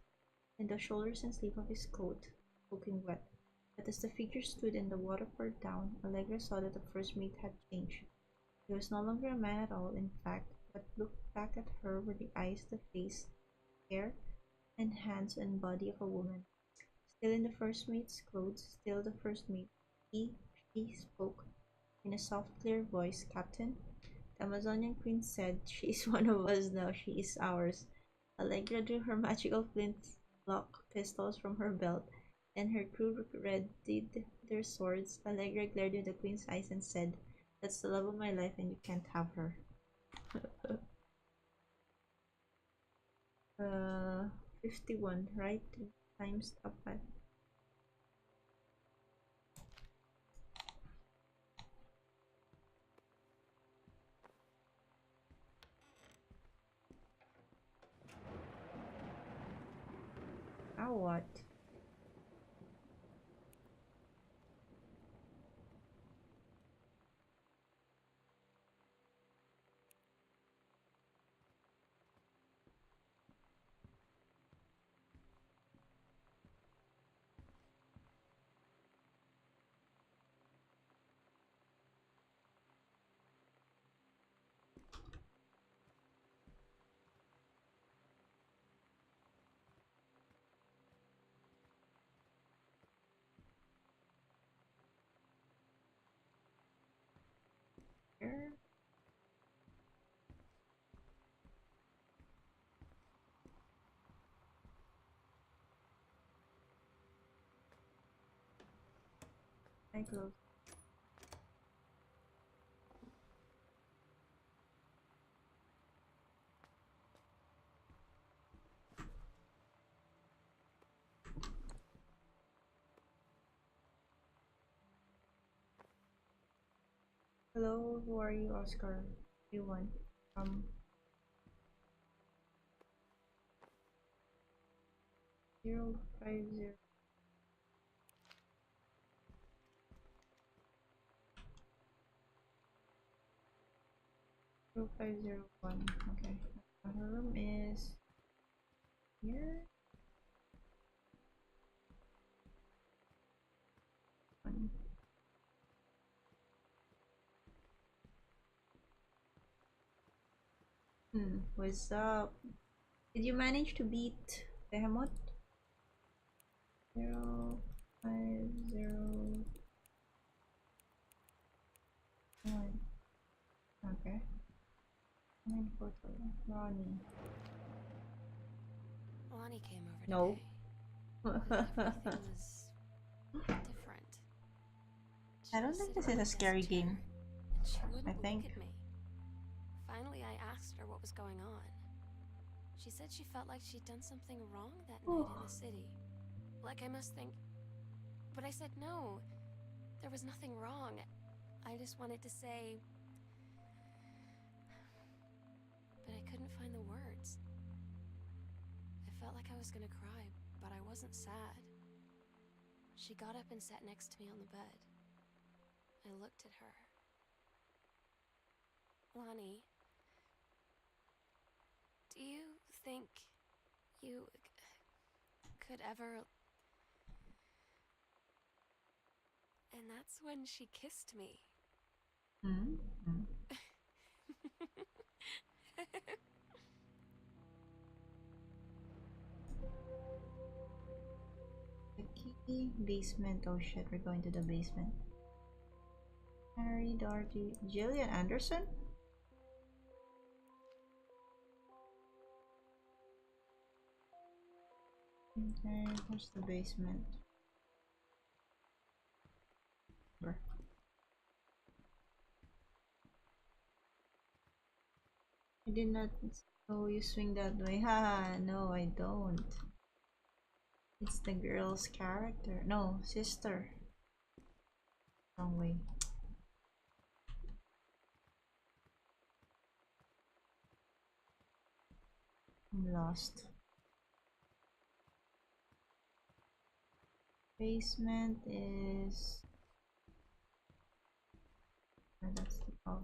and the shoulders and sleeve of his coat soaking wet. But as the figure stood and the water poured down, Allegra saw that the first mate had changed. He was no longer a man at all, in fact. What looked back at her were the eyes, the face, hair, and hands and body of a woman. Still in the first mate's clothes, still the first mate. She spoke in a soft, clear voice. "Captain," the Amazonian queen said, "she is one of us now. She is ours." Allegra drew her magical flintlock pistols from her belt, and her crew readied their swords. Allegra glared in the queen's eyes and said, "That's the love of my life, and you can't have her." 51, right? 3 times up at. Now what? Here? I close. Hello, who are you, Oscar? You want? 050. 0501. Okay. Her room is here. One. What's up? Did you manage to beat Behemoth? 0501. Okay. And photo. Ronnie. Lonnie came over No. today. Everything was different. She I don't was think sitting this is on a the desk scary chair, game. and she I wouldn't think. look at me. Finally, I asked her what was going on. She said she felt like she'd done something wrong that night in the city. Like I must think. But I said no. There was nothing wrong. I just wanted to say. But I couldn't find the words. I felt like I was gonna cry, but I wasn't sad. She got up and sat next to me on the bed. I looked at her. Lonnie, do you think you could ever... And that's when she kissed me. The key. Basement. Oh shit, we're going to the basement. Harry, Dorothy, Gillian Anderson? Okay, where's the basement? Where? I did not know you swing that way. Haha, no, I don't. It's the girl's character. No, sister. Wrong way. I'm lost. Basement is... Oh, that's the top.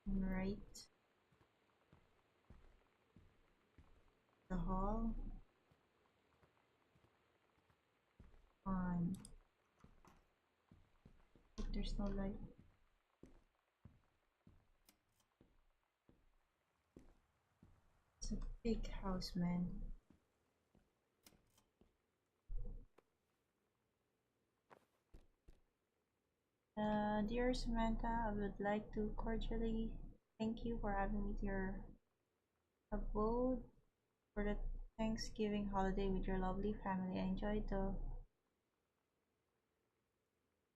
Right. The hall. On. But there's no light. It's a big house, man. Dear Samantha, I would like to cordially thank you for having me to your abode for the Thanksgiving holiday with your lovely family. I enjoyed the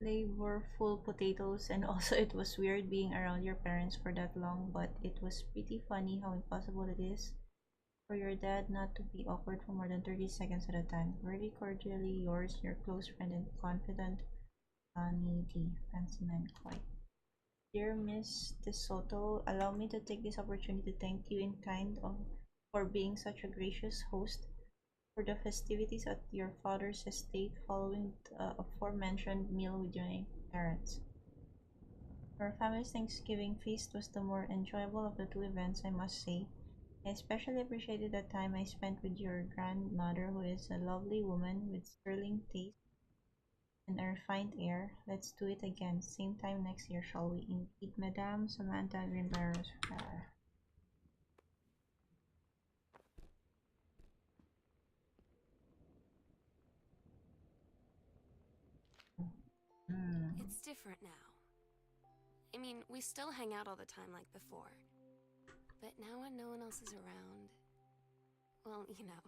flavorful potatoes, and also it was weird being around your parents for that long, but it was pretty funny how impossible it is for your dad not to be awkward for more than 30 seconds at a time. Very cordially yours, your close friend and confidant, Annie D. Fancy man quite. Dear Miss DeSoto, allow me to take this opportunity to thank you in kind for being such a gracious host for the festivities at your father's estate following the aforementioned meal with my parents. Our family's Thanksgiving feast was the more enjoyable of the two events, I must say. I especially appreciated the time I spent with your grandmother, who is a lovely woman with sterling taste and a refined air. Let's do it again, same time next year, shall we? Indeed, Madame Samantha Greenbrier. It's different now. I mean, we still hang out all the time like before. But now when no one else is around... Well, you know.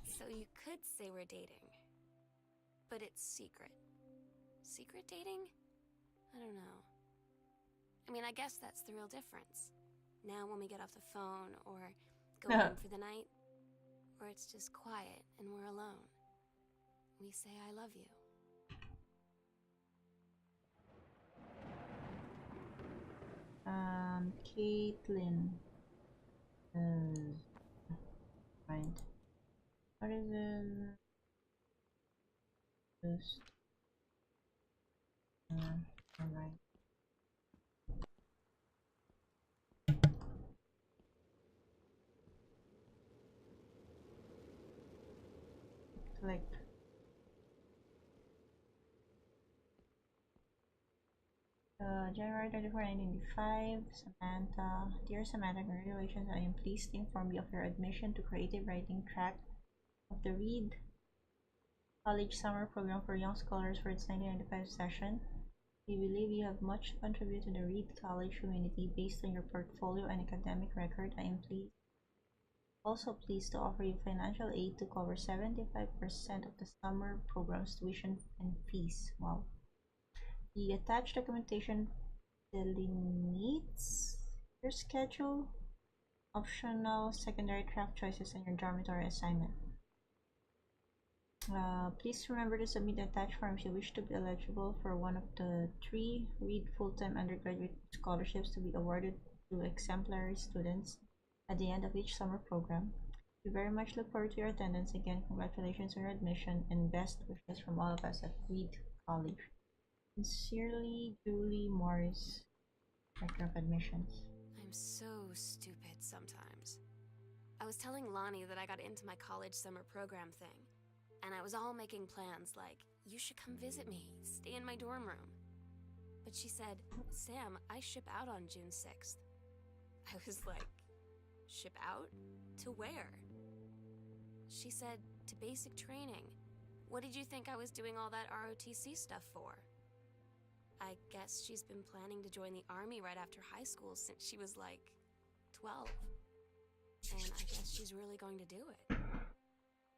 So you could say we're dating. But it's secret. Secret dating? I don't know. I mean, I guess that's the real difference. Now when we get off the phone, or go home for the night, or it's just quiet and we're alone, we say I love you. Caitlin. Find. What is it? This. Alright. Click. January 24, 1995, Samantha. Dear Samantha, congratulations. I am pleased to inform you of your admission to creative writing track of the Reed College Summer Program for Young Scholars for its 1995 session. We believe you have much to contribute to the Reed College community based on your portfolio and academic record. I am also pleased to offer you financial aid to cover 75% of the summer program's tuition and fees. Wow. The attached documentation delineates your schedule, optional secondary craft choices, and your dormitory assignment. Please remember to submit the attached form if you wish to be eligible for one of the 3 Reed full-time undergraduate scholarships to be awarded to exemplary students at the end of each summer program. We very much look forward to your attendance. Again, congratulations on your admission and best wishes from all of us at Reed College. Sincerely, Julie Morris, Director of Admissions. I'm so stupid sometimes. I was telling Lonnie that I got into my college summer program thing, and I was all making plans like, you should come visit me, stay in my dorm room. But she said, Sam, I ship out on June 6th. I was like, ship out? To where? She said, to basic training. What did you think I was doing all that ROTC stuff for? I guess she's been planning to join the army right after high school since she was like 12. And I guess she's really going to do it.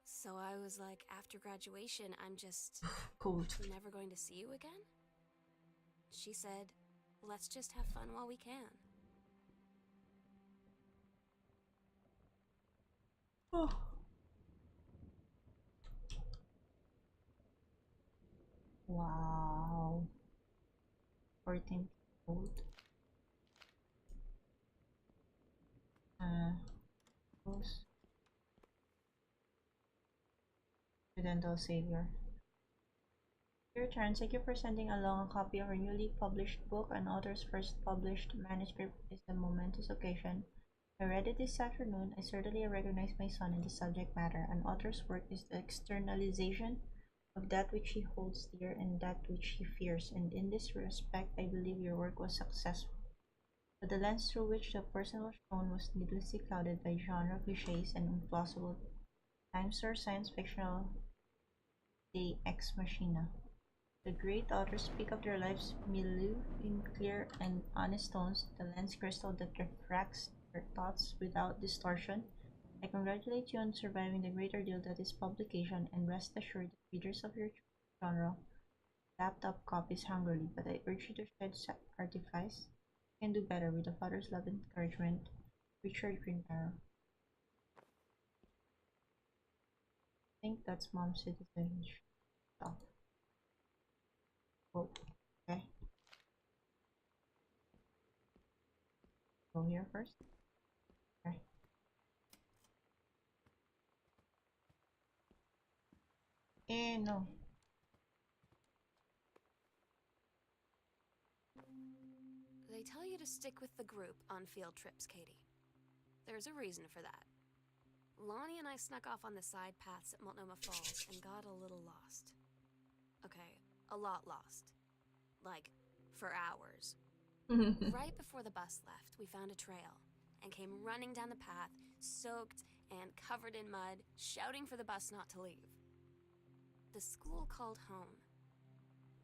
So I was like, after graduation, I'm just Cool. never going to see you again? She said, let's just have fun while we can. Oh. Wow. 14 old. Accidental Savior. Dear Charles, thank you for sending along a copy of our newly published book. An author's first published manuscript is a momentous occasion. I read it this afternoon. I certainly recognize my son in the subject matter. An author's work is the externalization of that which he holds dear and that which he fears, and in this respect I believe your work was successful. But the lens through which the person was shown was needlessly clouded by genre cliches and implausible time-source science fictional de ex machina. The great authors speak of their life's milieu in clear and honest tones, the lens crystal that refracts their thoughts without distortion. I congratulate you on surviving the great ordeal that is publication, and rest assured that readers of your genre lapped up copies hungrily, but I urge you to shed artifice. You can do better with the father's love and encouragement. Richard Greenbarrow. I think that's mom's citizenship stuff. Oh, okay. Go here first. Okay. No. They tell you to stick with the group on field trips, Katie. There's a reason for that. Lonnie and I snuck off on the side paths at Multnomah Falls and got a little lost. Okay, a lot lost. Like, for hours. Right before the bus left, we found a trail and came running down the path, soaked and covered in mud, shouting for the bus not to leave. The school called home.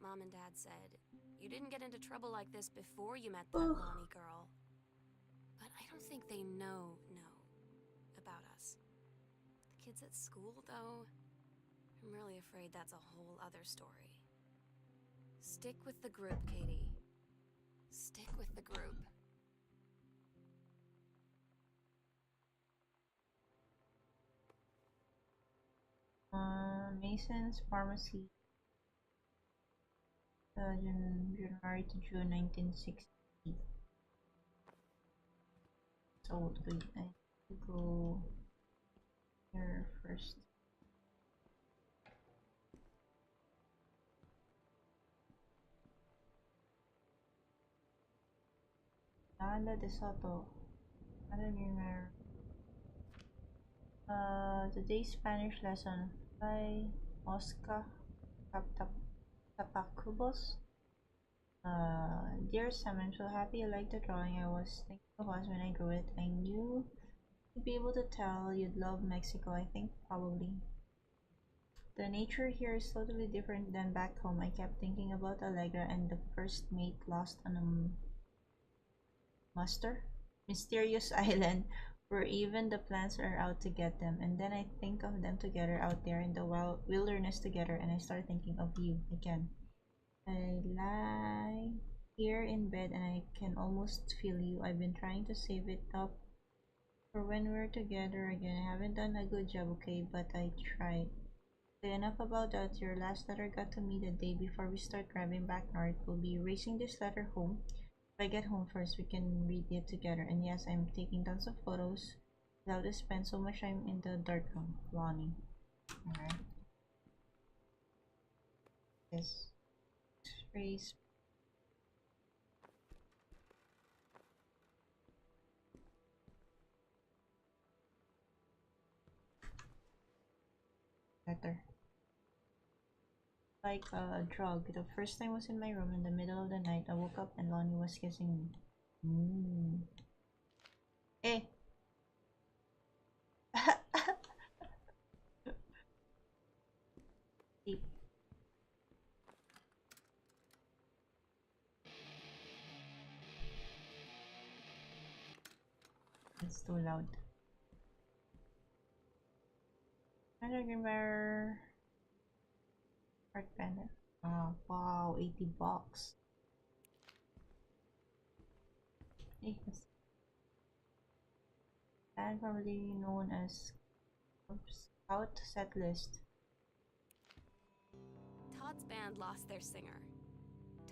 Mom and Dad said, you didn't get into trouble like this before you met that Lonnie girl. But I don't think they know about us. The kids at school, though, I'm really afraid that's a whole other story. Stick with the group, Katie. Stick with the group. Mason's Pharmacy, January to June 1960. So old, go here first. Nada de Soto. Today's Spanish lesson by Oscar Tapacubos. Dear Sam, I'm so happy you liked the drawing. I was thinking of us when I drew it. I knew you'd be able to tell you'd love Mexico, I think, probably. The nature here is totally different than back home. I kept thinking about Allegra and the first mate lost on a mysterious island where even the plants are out to get them. And then I think of them together out there in the wilderness together, and I start thinking of you again. I lie here in bed and I can almost feel you. I've been trying to save it up for when we're together again. I haven't done a good job, okay, but I tried. Okay, enough about that. Your last letter got to me the day before we start driving back north. We'll be racing this letter home. If I get home first, we can read it together. And yes, I'm taking tons of photos. Without to spend so much time in the dark room. Lonnie. Alright. Yes. Race. Better. Like a drug. The first time was in my room in the middle of the night. I woke up and Lonnie was kissing me. Eh. Deep. It's too loud. Another Art banner. Wow, 80 bucks. Hey, band formerly known as Scout Setlist. Todd's band lost their singer.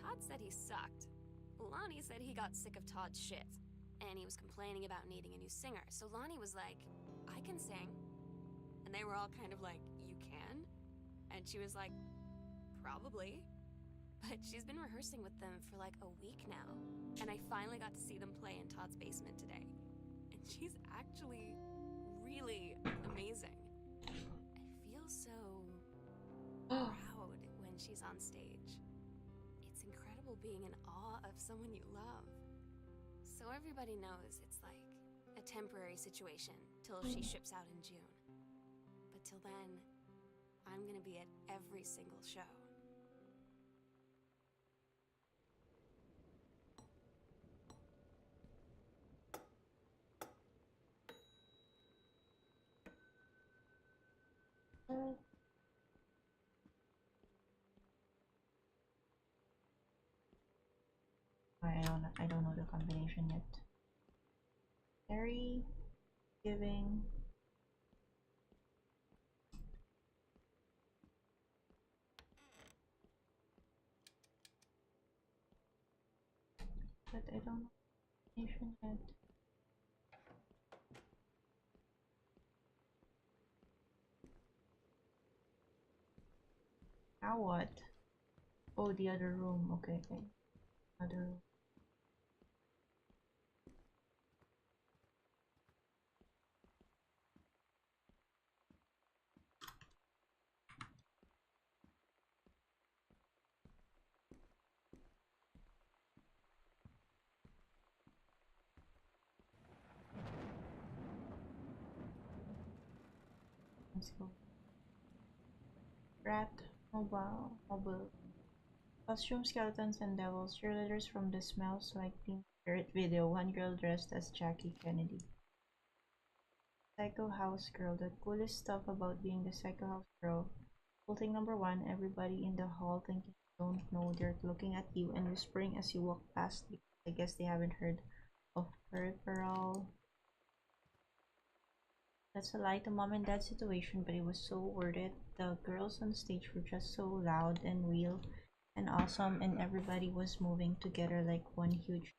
Todd said he sucked. Lonnie said he got sick of Todd's shit, and he was complaining about needing a new singer. So Lonnie was like, I can sing. And they were all kind of like, you can? And she was like, probably. But she's been rehearsing with them for like a week now. And I finally got to see them play in Todd's basement today. And she's actually really amazing. I feel so proud when she's on stage. It's incredible being in awe of someone you love. So everybody knows it's like a temporary situation till she ships out in June. But till then, I'm gonna be at every single show. I don't know the combination yet. Very giving. But I don't know the combination yet. Now what? Oh, the other room. Okay, okay. Other room. Let's go. Rat, mobile. Costume skeletons and devils. Cheerleaders from the Smells Like Teen Spirit video. One girl dressed as Jackie Kennedy. Psycho House Girl. The coolest stuff about being the Psycho House Girl. Cool thing number one, everybody in the hall thinking you don't know they're looking at you and whispering as you walk past. I guess they haven't heard of Peripheral. That's a lie to mom and dad situation, but it was so worth it. The girls on stage were just so loud and real and awesome, and everybody was moving together like one huge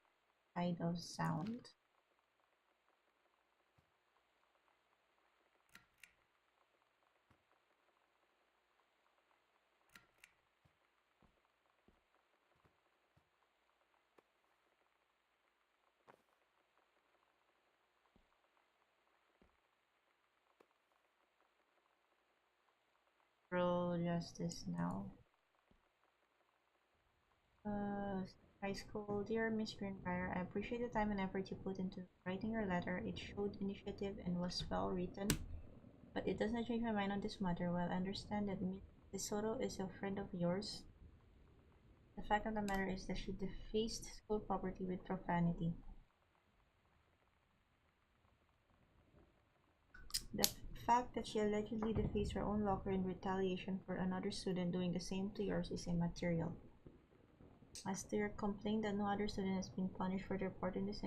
tide of sound. Rural justice now. High school. Dear Miss Greenbrier, I appreciate the time and effort you put into writing your letter. It showed initiative and was well written, but it does not change my mind on this matter. While I understand that Miss Soto is a friend of yours, the fact of the matter is that she defaced school property with profanity. The fact that she allegedly defaced her own locker in retaliation for another student doing the same to yours is immaterial. As to your complaint that no other student has been punished for their part in this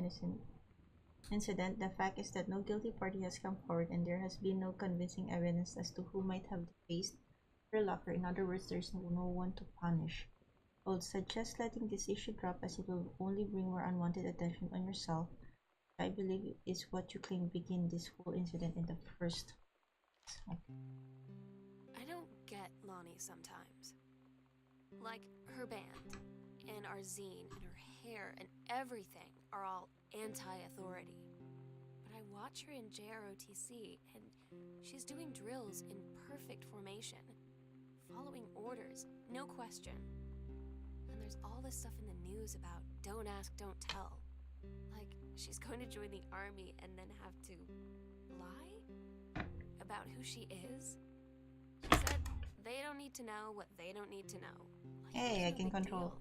incident, the fact is that no guilty party has come forward and there has been no convincing evidence as to who might have defaced her locker. In other words, there's no one to punish. I would suggest letting this issue drop as it will only bring more unwanted attention on yourself. I believe is what you claim began this whole incident in the first. Okay. I don't get Lonnie sometimes. Like, her band, and our zine, and her hair, and everything are all anti-authority. But I watch her in JROTC, and she's doing drills in perfect formation, following orders, no question. And there's all this stuff in the news about don't ask, don't tell. Like, she's going to join the army and then have to lie about who she is. She said they don't need to know what they don't need to know. Like, Hey, I no can big control. deal.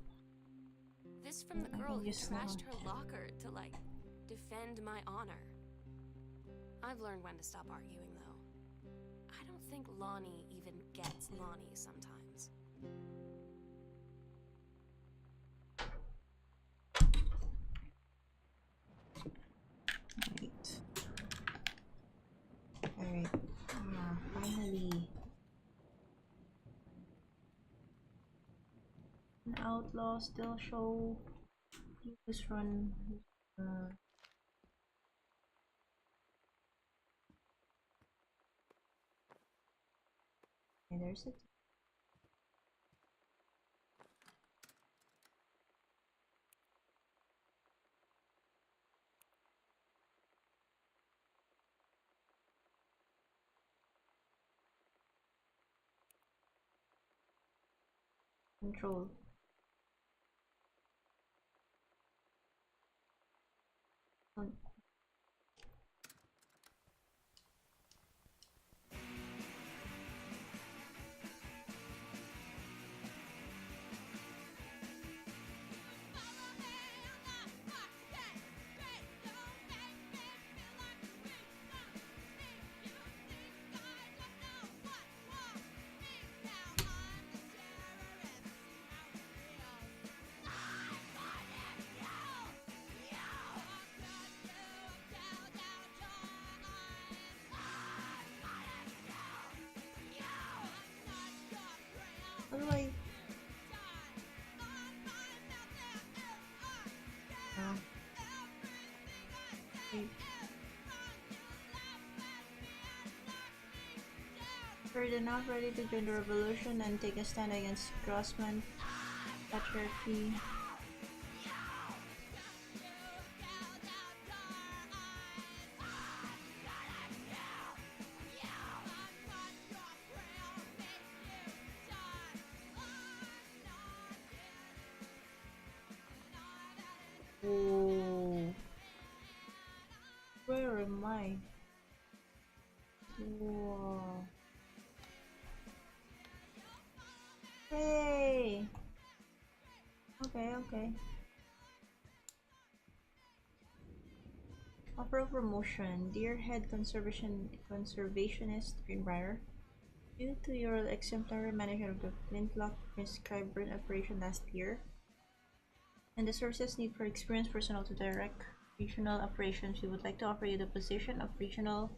This from the I girl can who just trashed now. her locker to, like, defend my honor. I've learned when to stop arguing, though. I don't think Lonnie even gets Lonnie sometimes. Alright. Finally. An outlaw still show use run. Okay, there's it. Control. Con How do I? Wait. Heard enough, ready to join the revolution and take a stand against Grossman patriarchy. Oh, where am I? Whoa. Hey. Okay. Offer of promotion. Dear Head Conservationist Greenbrier, due to your exemplary management of the Flintlock prescribed burn operation last year, and the sources need for experienced personnel to direct regional operations, we would like to offer you the position of Regional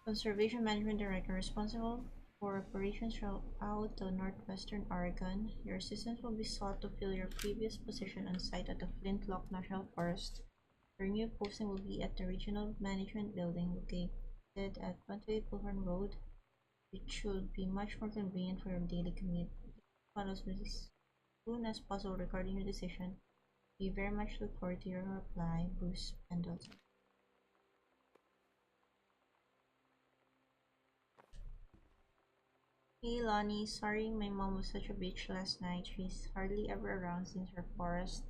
Conservation Management Director responsible for operations throughout the northwestern Oregon. Your assistance will be sought to fill your previous position on site at the Flintlock National Forest. Your new posting will be at the Regional Management Building located at 128 Bullhorn Road, which should be much more convenient for your daily commute. Follows as soon as possible regarding your decision. We very much look forward to your reply, Bruce Pendleton. Hey Lonnie, sorry my mom was such a bitch last night. She's hardly ever around since her forest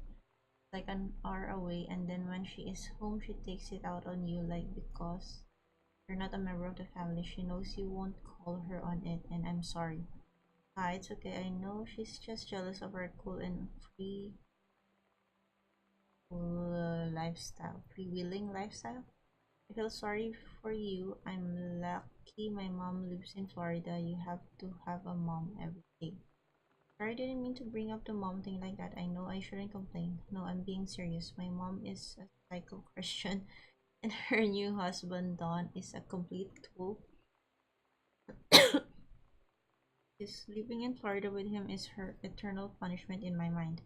like an hour away, and then when she is home she takes it out on you like because you're not a member of the family. She knows you won't call her on it, and I'm sorry. Ah, it's okay. I know she's just jealous of our cool and free lifestyle, freewheeling lifestyle. I feel sorry for you. I'm lucky my mom lives in Florida. You have to have a mom every day. Sorry, I didn't mean to bring up the mom thing like that. I know I shouldn't complain. No, I'm being serious. My mom is a psycho Christian, and her new husband, Don, is a complete tool. Just living in Florida with him is her eternal punishment in my mind.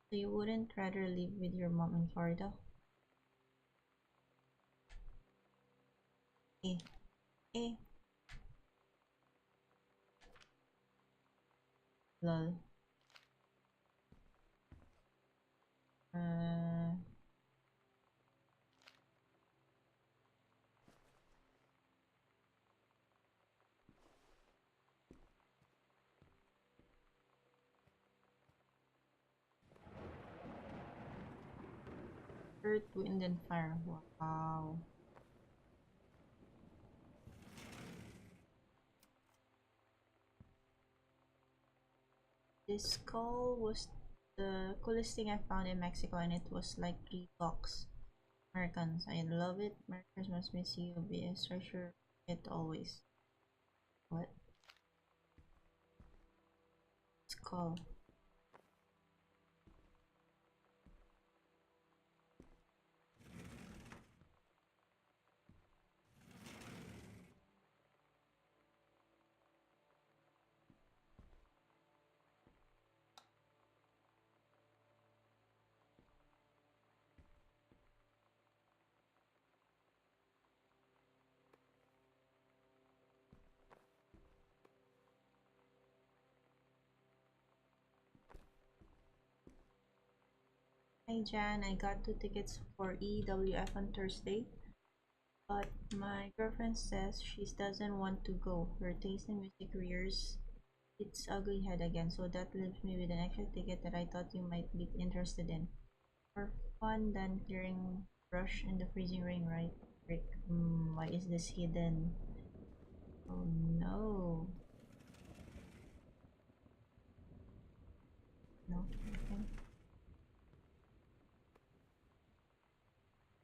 So you wouldn't rather live with your mom in Florida? Eh, eh, lol. Uh, Earth, Wind, and Fire. Wow. This skull was the coolest thing I found in Mexico, and it was like $3. Americans, I love it. Merry Christmas, miss you. Be a treasure it always. What? Skull. Hi Jan, I got 2 tickets for EWF on Thursday, but my girlfriend says she doesn't want to go. Her taste in music rears its ugly head again, so that leaves me with an extra ticket that I thought you might be interested in. More fun than clearing brush in the freezing rain, right? Rick, why is this hidden? Oh no. No, okay.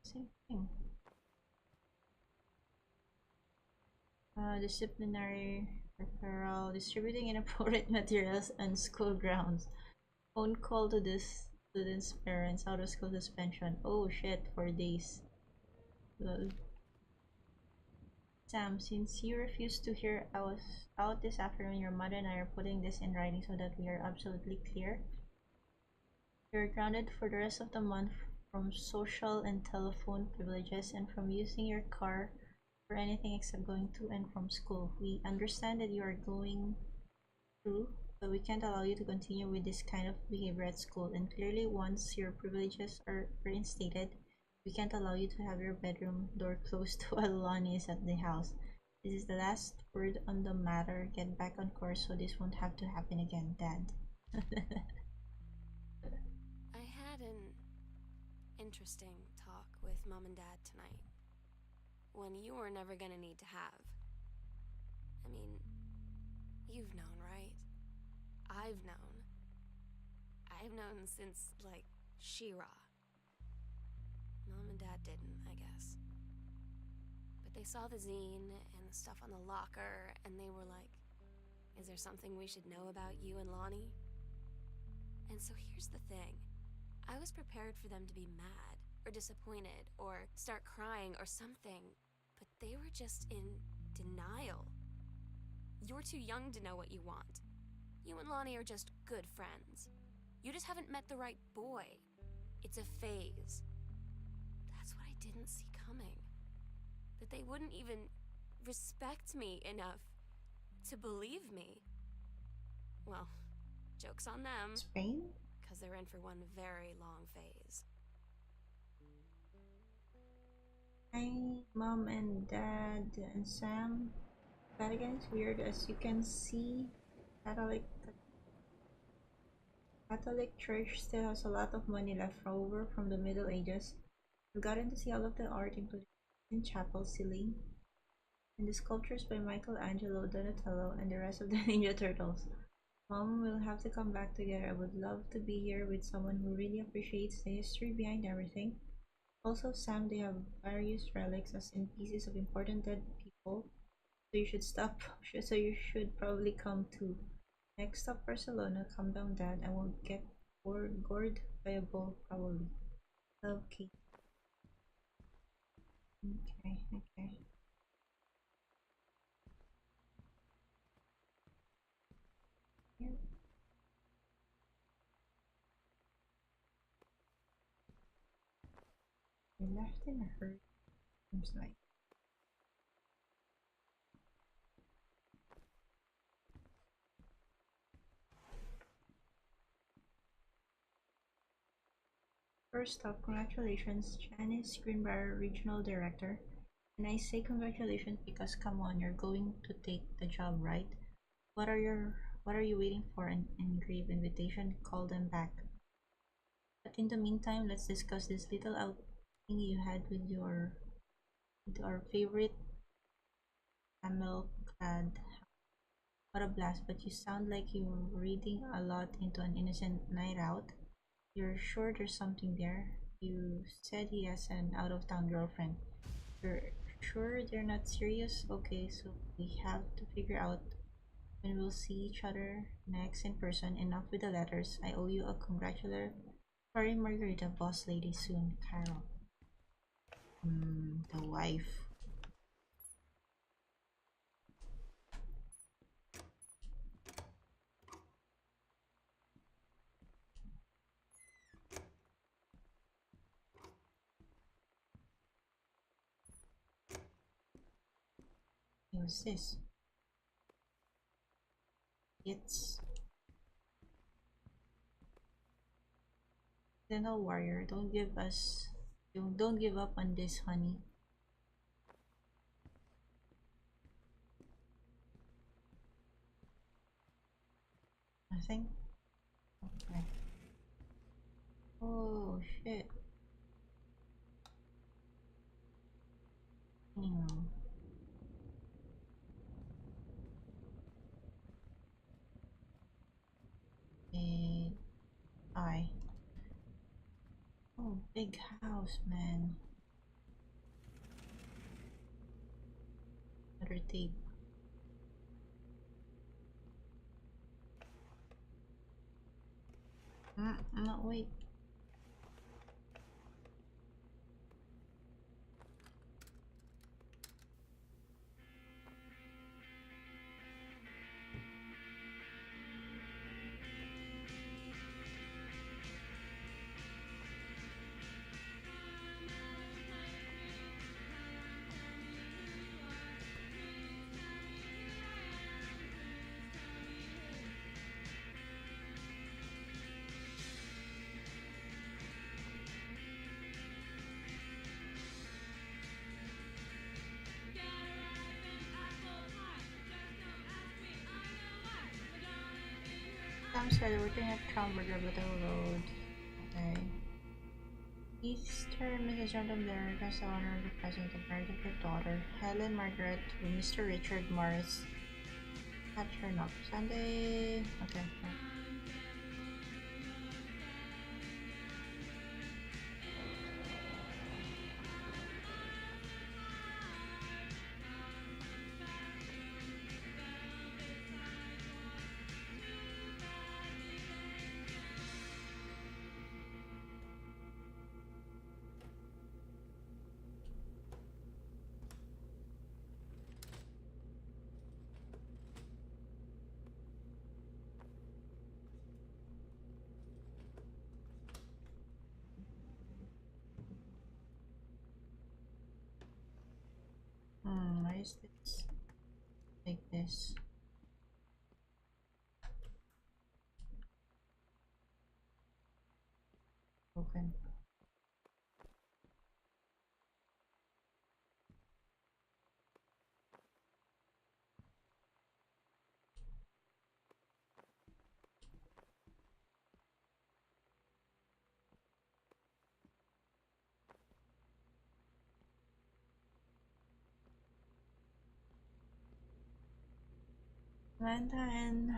Same thing. Disciplinary referral, distributing inappropriate materials on school grounds. Phone call to this student's parents, out of school suspension. Oh shit, for days. Lol. Sam, since you refused to hear I was out this afternoon, your mother and I are putting this in writing so that we are absolutely clear. You're grounded for the rest of the month from social and telephone privileges and from using your car for anything except going to and from school. We understand that you are going through, but we can't allow you to continue with this kind of behavior at school. And clearly, once your privileges are reinstated, we can't allow you to have your bedroom door closed while Lonnie is at the house. This is the last word on the matter. Get back on course so this won't have to happen again, Dad. I had an interesting talk with Mom and Dad tonight. One you were never gonna need to have. I mean, you've known, right? I've known. I've known since, like, She-Ra. Mom and Dad didn't, I guess. But they saw the zine and the stuff on the locker, and they were like, is there something we should know about you and Lonnie? And so here's the thing. I was prepared for them to be mad, or disappointed, or start crying, or something. But they were just in denial. You're too young to know what you want. You and Lonnie are just good friends. You just haven't met the right boy. It's a phase. That's what I didn't see coming. That they wouldn't even respect me enough to believe me. Well, joke's on them, Spain? because they're in for one very long phase. Hi, Mom and Dad and Sam. Vatican is weird. As you can see, Catholic Catholic Church still has a lot of money left over from the Middle Ages. We've gotten to see all of the art, including in chapel ceiling and the sculptures by Michelangelo, Donatello, and the rest of the Ninja Turtles. Mom will have to come back together. I would love to be here with someone who really appreciates the history behind everything. Also, Sam, they have various relics, as in pieces of important dead people. So you should stop. So you should probably come too. Next stop, Barcelona. Calm down, Dad. I won't get gored by a bull, probably. Okay. Okay. Okay. Yeah. We left in a hurry. Seems like. First up, congratulations, Janice Greenbrier, Regional Director. And I say congratulations because come on, you're going to take the job, right? What are you waiting for? An engraved invitation? Call them back. But in the meantime, let's discuss this little outing you had with our favorite camel clad. What a blast, but you sound like you're reading a lot into an innocent night out. You're sure there's something there? You said he has an out of town girlfriend. You're sure they're not serious? Okay, so we have to figure out when we'll see each other next in person. Enough with the letters. I owe you a congratulator. Sorry, Margarita, boss lady soon. Carol. The wife. What's this? It's Sentinel Warrior. Don't give up on this, honey. Nothing? Okay. Oh shit. Anyway. I. Oh, big house, man. Another tape. No, wait. Sam said working at Traumberger Road. Okay. Easter, Mrs. Random there has the honor of the present of marriage of her daughter, Helen Margaret, to Mr. Richard Morris. Catch her up Sunday. Okay. Why is this like this? Broken. Amanda and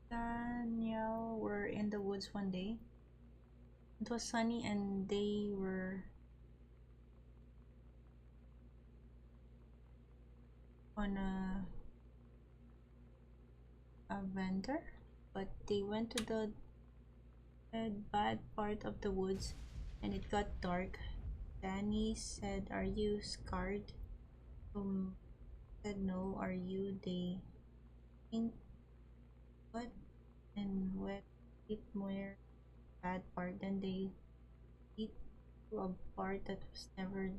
Daniel were in the woods one day. It was sunny and they were on a vendor, but they went to the bad part of the woods and it got dark. Danny said, "Are you scarred?" Said, "No, are you?" They think what and wet it more bad part. Then they hit to a part that was never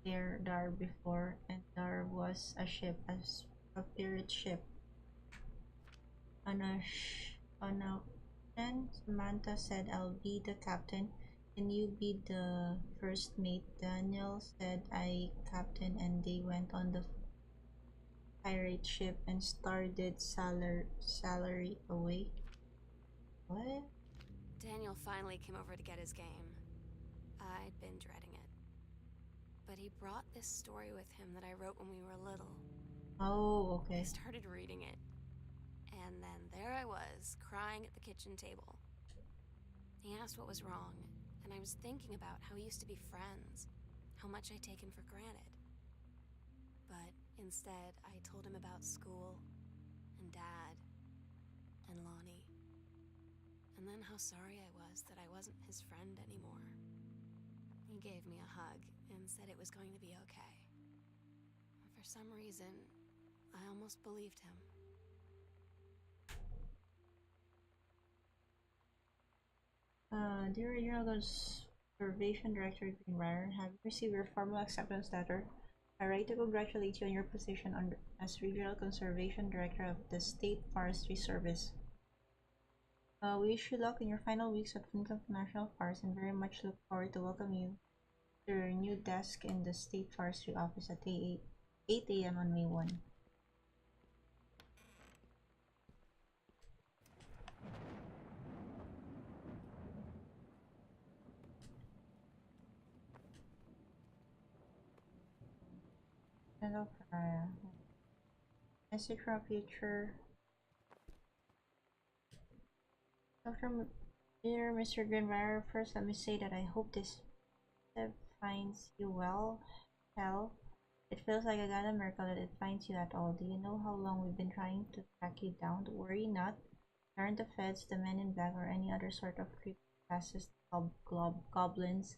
there before, and there was a ship, a pirate ship on a then Samantha said, "I'll be the captain and you be the first mate." Daniel said, "I captain," and they went on the pirate ship and started salary away. What? Daniel finally came over to get his game. I'd been dreading it. But he brought this story with him that I wrote when we were little. Oh, I okay. started reading it, and then there I was, crying at the kitchen table. He asked what was wrong, and I was thinking about how we used to be friends, how much I'd taken for granted. But instead, I told him about school, and Dad, and Lonnie, and then how sorry I was that I wasn't his friend anymore. He gave me a hug and said it was going to be okay. For some reason, I almost believed him. Dear Regional Conservation Director Greenbrier, have you received your formal acceptance letter? I write to congratulate you on your position as Regional Conservation Director of the State Forestry Service. We wish you luck in your final weeks at Flintlock National Forest and very much look forward to welcoming you to your new desk in the State Forestry Office at 8 a.m. on May 1. Hello, Farah. Message from future Dr. Dear Mr. Greenbrier, first let me say that I hope this step finds you well. Hell, it feels like I got a miracle that it finds you at all. Do you know how long we've been trying to track you down? Don't worry not. There aren't the feds, the men in black, or any other sort of creepy fascist goblins.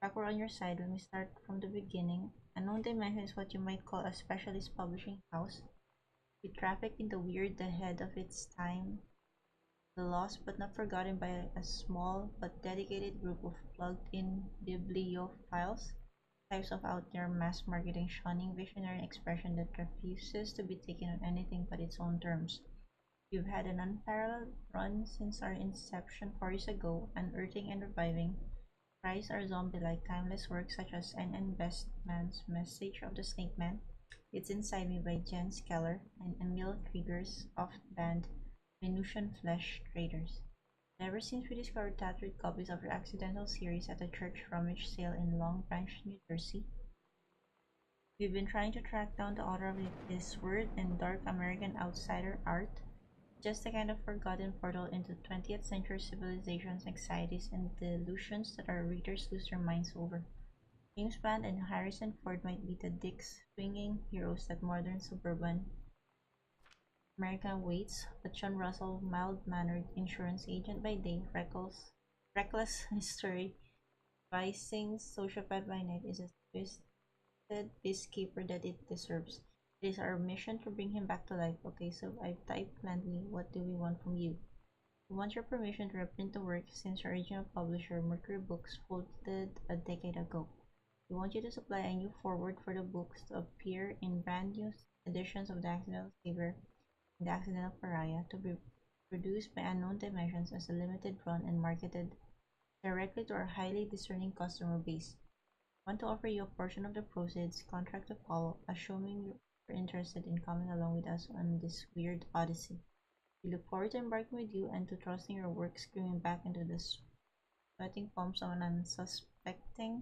Back we're on your side when we start from the beginning. Unknown Dimension is what you might call a specialist publishing house. We traffic in the weird ahead of its time, the lost but not forgotten by a small but dedicated group of plugged-in bibliophiles, types of out there mass marketing shunning visionary expression that refuses to be taken on anything but its own terms. You've had an unparalleled run since our inception 4 years ago, unearthing and reviving Rise our zombie-like timeless works such as N.N. Bestman's Message of the Snake Man, It's Inside Me by Jen Skeller, and Emil Krieger's oft-banned Venusian Flesh Traders. Ever since we discovered tattooed copies of your accidental series at a church rummage sale in Long Branch, New Jersey, we've been trying to track down the author of this weird and dark American outsider art, just a kind of forgotten portal into 20th century civilizations, anxieties, and delusions that our readers lose their minds over. James Bond and Harrison Ford might be the dick swinging heroes that modern suburban America waits, but Sean Russell, mild-mannered insurance agent by day, reckless mystery, Vising's sociopath by night, is a twisted peacekeeper that it deserves. It is our mission to bring him back to life. Okay, so I've typed blandly, what do we want from you? We want your permission to reprint the work since your original publisher, Mercury Books, folded a decade ago. We want you to supply a new foreword for the books to appear in brand new editions of The Accidental Savior and The Accidental Pariah to be produced by Unknown Dimensions as a limited run and marketed directly to our highly discerning customer base. I want to offer you a portion of the proceeds, contract to Paul, assuming you're interested in coming along with us on this weird odyssey. We look forward to embarking with you and to trusting your work screaming back into the sweating palms of an unsuspecting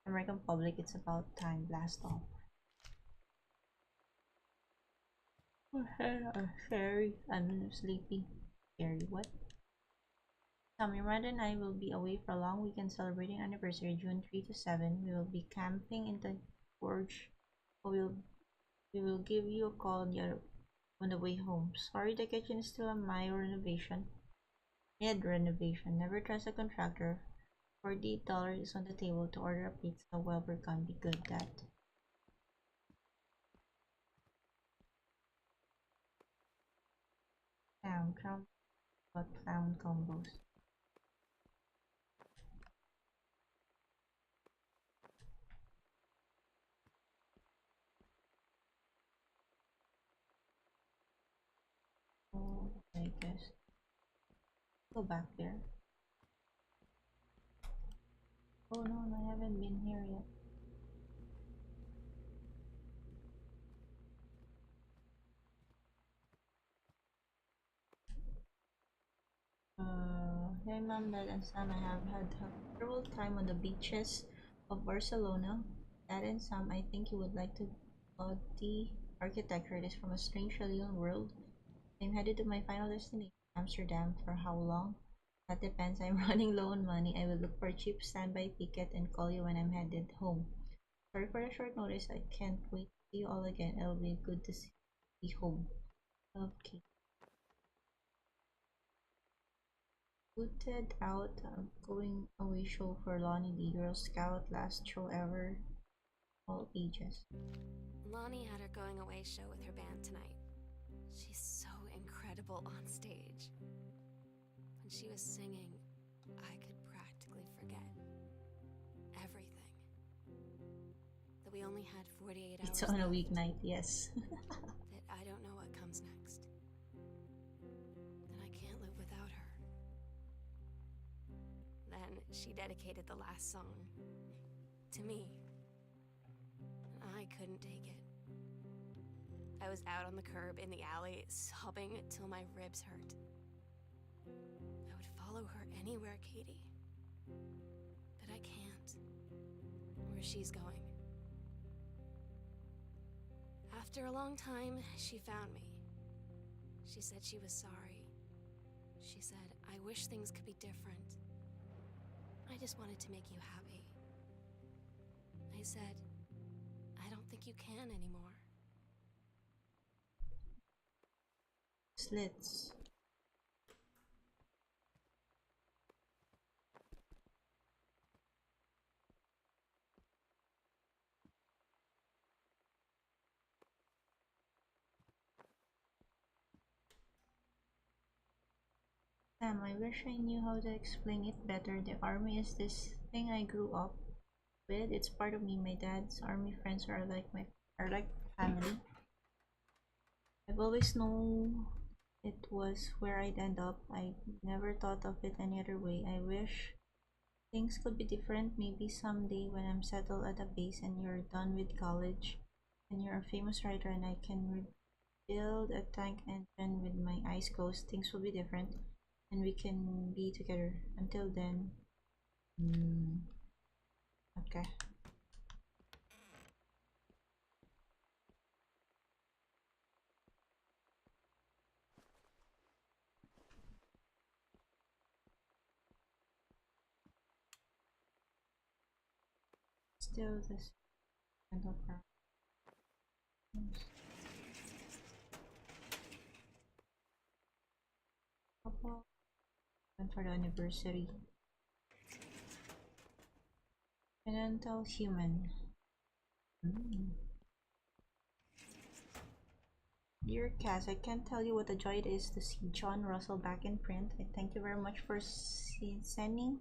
American public. It's about time. Blast off. Scary. I'm sleepy. Scary. What? Miranda and I will be away for a long weekend celebrating anniversary June 3 to 7. We will be camping in the gorge. We'll, we will give you a call on the way home. Sorry, the kitchen is still a Mayo renovation. Mid renovation. Never trust a contractor. $48 is on the table to order a pizza while we're gone. Be good, Dad. Clown got clown combos. Oh, I guess. Go back there. Oh no, I haven't been here yet. Hey mom, dad and Sam, I have had a wonderful time on the beaches of Barcelona. Dad and Sam, I think you would like to the architecture. It is from a strange alien world. I'm headed to my final destination, Amsterdam. For how long? That depends. I'm running low on money. I will look for a cheap standby ticket and call you when I'm headed home. Sorry for the short notice. I can't wait to see you all again. It'll be good to see you home. Okay. Booted out a going away show for Lonnie D. Girl Scout, last show ever, all ages. Lonnie had her going away show with her band tonight. She's so incredible on stage. When she was singing, I could practically forget everything. That we only had 48 hours It's on a left, weeknight, yes. that I don't know what comes next. That I can't live without her. Then she dedicated the last song to me. I couldn't take it. I was out on the curb in the alley, sobbing till my ribs hurt. I would follow her anywhere, Katie. But I can't. Where she's going. After a long time, she found me. She said she was sorry. She said, I wish things could be different. I just wanted to make you happy. I said, I don't think you can anymore. Slits. Sam, I wish I knew how to explain it better. The army is this thing I grew up with. It's part of me. My dad's army friends are like family. I've always known it was where I'd end up. I never thought of it any other way. I wish things could be different. Maybe someday when I'm settled at a base and you're done with college and you're a famous writer and I can rebuild a tank engine with my eyes closed, things will be different and we can be together. Until then, okay. Still this mental problems. Couple and for the anniversary. Mental human. Dear Cass, I can't tell you what a joy it is to see John Russell back in print. I thank you very much for sending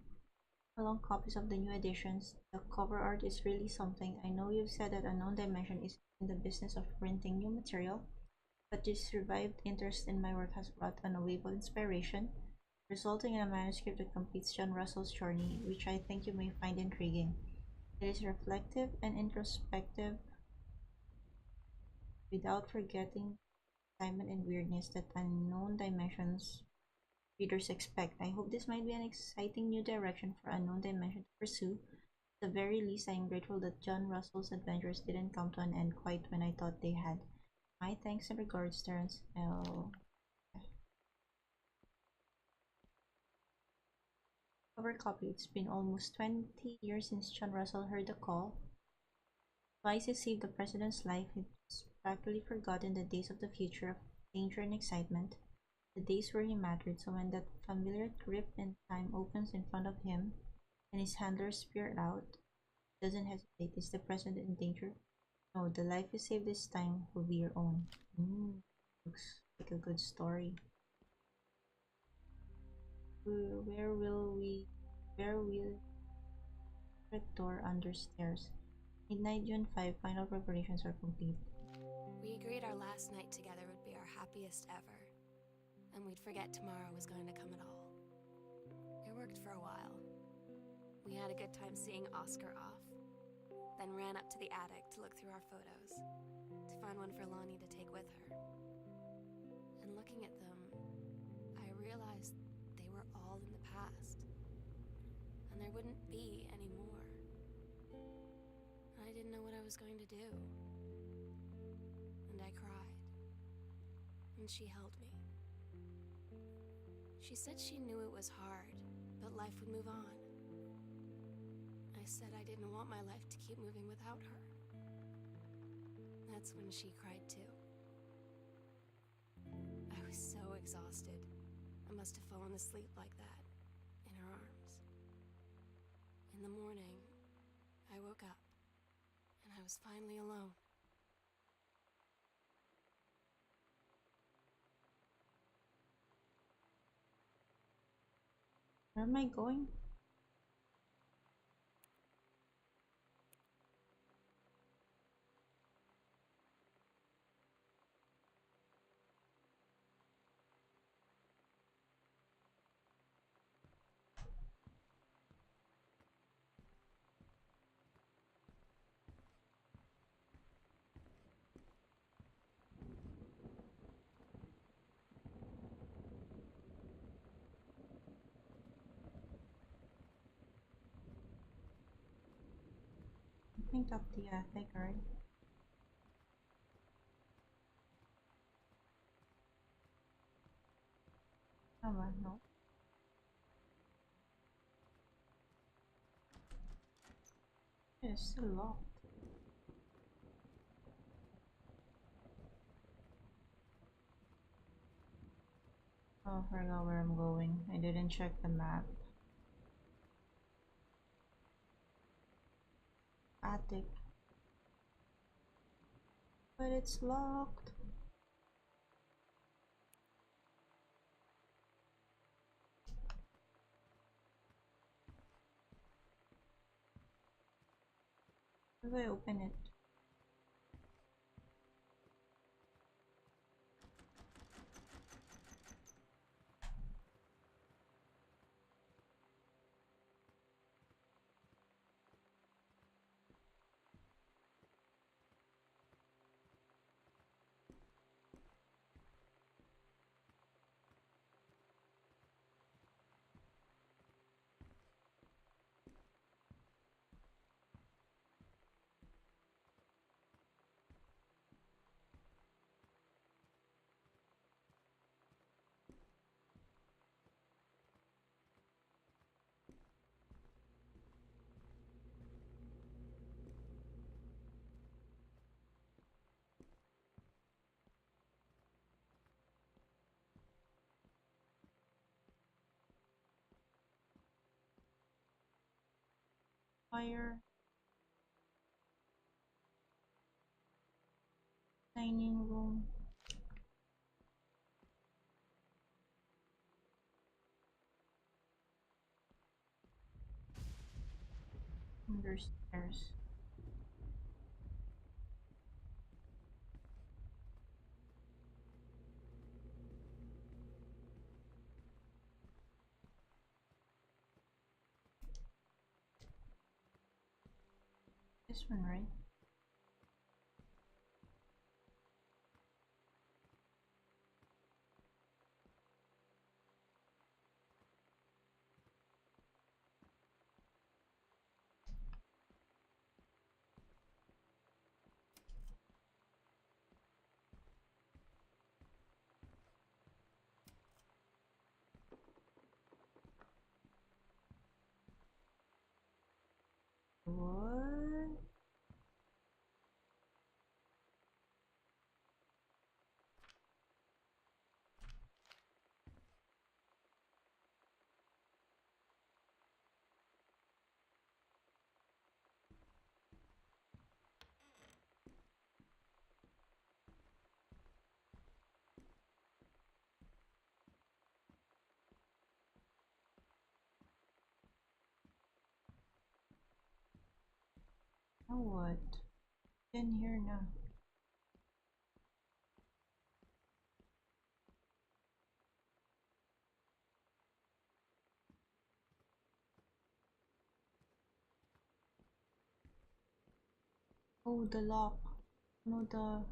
along copies of the new editions. The cover art is really something. I know you've said that Unknown Dimension is in the business of printing new material, but this revived interest in my work has brought on a wave of inspiration, resulting in a manuscript that completes John Russell's journey, which I think you may find intriguing. It is reflective and introspective without forgetting excitement and weirdness that Unknown Dimensions readers expect. I hope this might be an exciting new direction for Unknown Dimension to pursue. At the very least, I am grateful that John Russell's adventures didn't come to an end quite when I thought they had. My thanks and regards, Terence L. Cover copy. It's been almost 20 years since John Russell heard the call. Twice he saved the president's life. He's practically forgotten the days of the future of danger and excitement, the days where he mattered. So when that familiar grip in time opens in front of him and his handlers spear out, he doesn't hesitate. Is the president in danger? No, the life you save this time will be your own. Looks like a good story. Where will we? Where will Rector under stairs? Midnight June 5. Final preparations are complete. We agreed our last night together would be our happiest ever, and we'd forget tomorrow was going to come at all. It worked for a while. We had a good time seeing Oscar off, then ran up to the attic to look through our photos, to find one for Lonnie to take with her. And looking at them, I realized they were all in the past, and there wouldn't be any more. I didn't know what I was going to do. And I cried. And she held me. She said she knew it was hard, but life would move on. I said I didn't want my life to keep moving without her. That's when she cried too. I was so exhausted. I must have fallen asleep like that, in her arms. In the morning, I woke up, and I was finally alone. Where am I going? I think up the attic, right? Come on, no. It's still locked. Oh, I forgot where I'm going. I didn't check the map. Attic. But it's locked. How do I open it? Fire. Dining room. Under stairs. This one, right? What? Now what? In here now. Oh, the lock. No, the.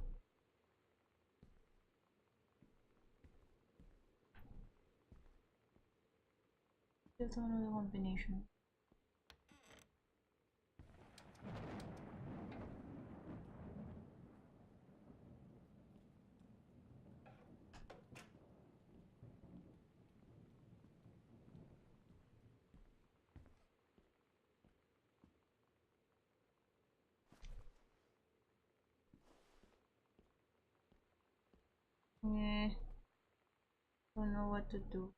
Still don't know the combination. Eh, don't know what to do.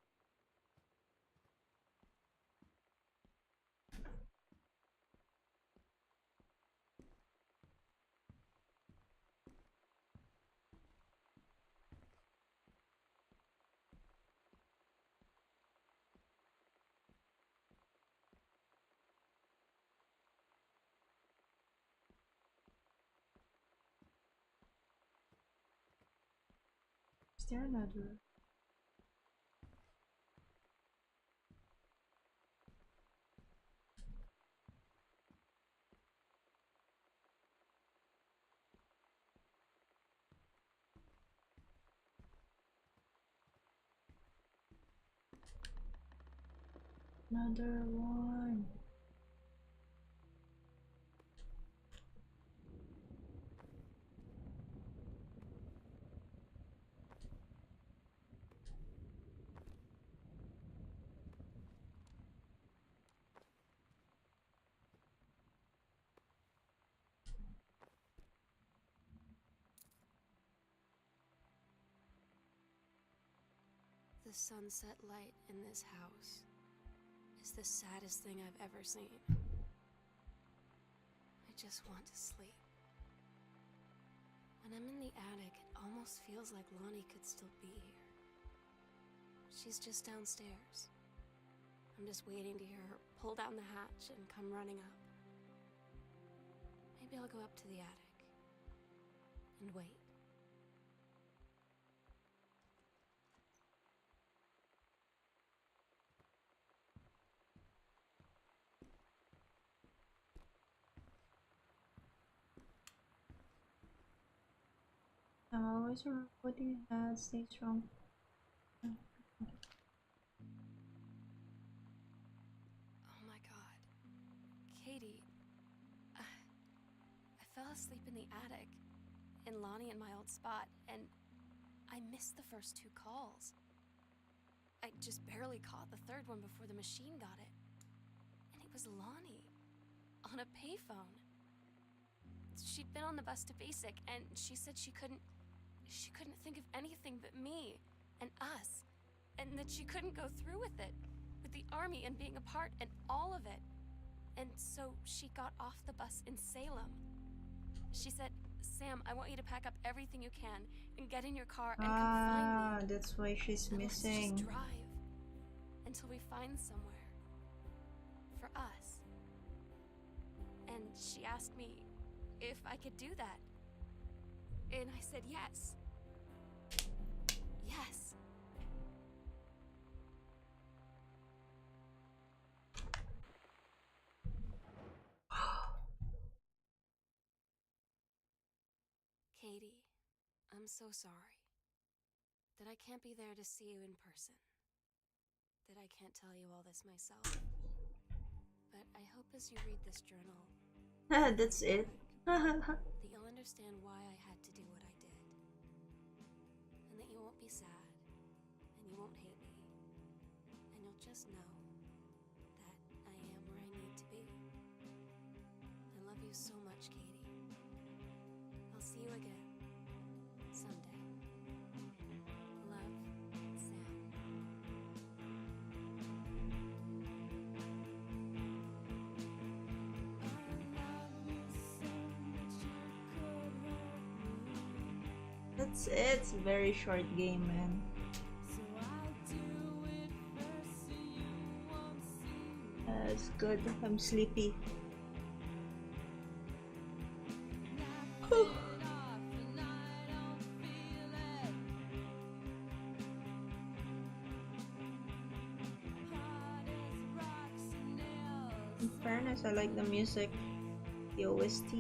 Is there another? Another one. The sunset light in this house is the saddest thing I've ever seen. I just want to sleep. When I'm in the attic, it almost feels like Lonnie could still be here. She's just downstairs. I'm just waiting to hear her pull down the hatch and come running up. Maybe I'll go up to the attic and wait. Always remember what you had. Stay strong. Oh my god. Katie. I fell asleep in the attic, in Lonnie and my old spot, and I missed the first 2 calls. I just barely caught the third one before the machine got it. And it was Lonnie, on a payphone. She'd been on the bus to Basic, and she said she couldn't think of anything but me and us, and that she couldn't go through with it, with the army and being apart and all of it. And so she got off the bus in Salem. She said, "Sam, I want you to pack up everything you can and get in your car and come find me. That's why she's And let's missing. just drive until we find somewhere for us." And she asked me if I could do that. And I said yes. Yes. Katie, I'm so sorry that I can't be there to see you in person, that I can't tell you all this myself. But I hope as you read this journal, That's it. that you'll understand why I had to do what I did. And that you won't be sad, and you won't hate me. And you'll just know that I am where I need to be. you so much, Katie. I'll see you again. Someday. Love, Sam. That's it. It's a very short game, man. It's good. I'm sleepy. Whew. In fairness, I like the music, the OST.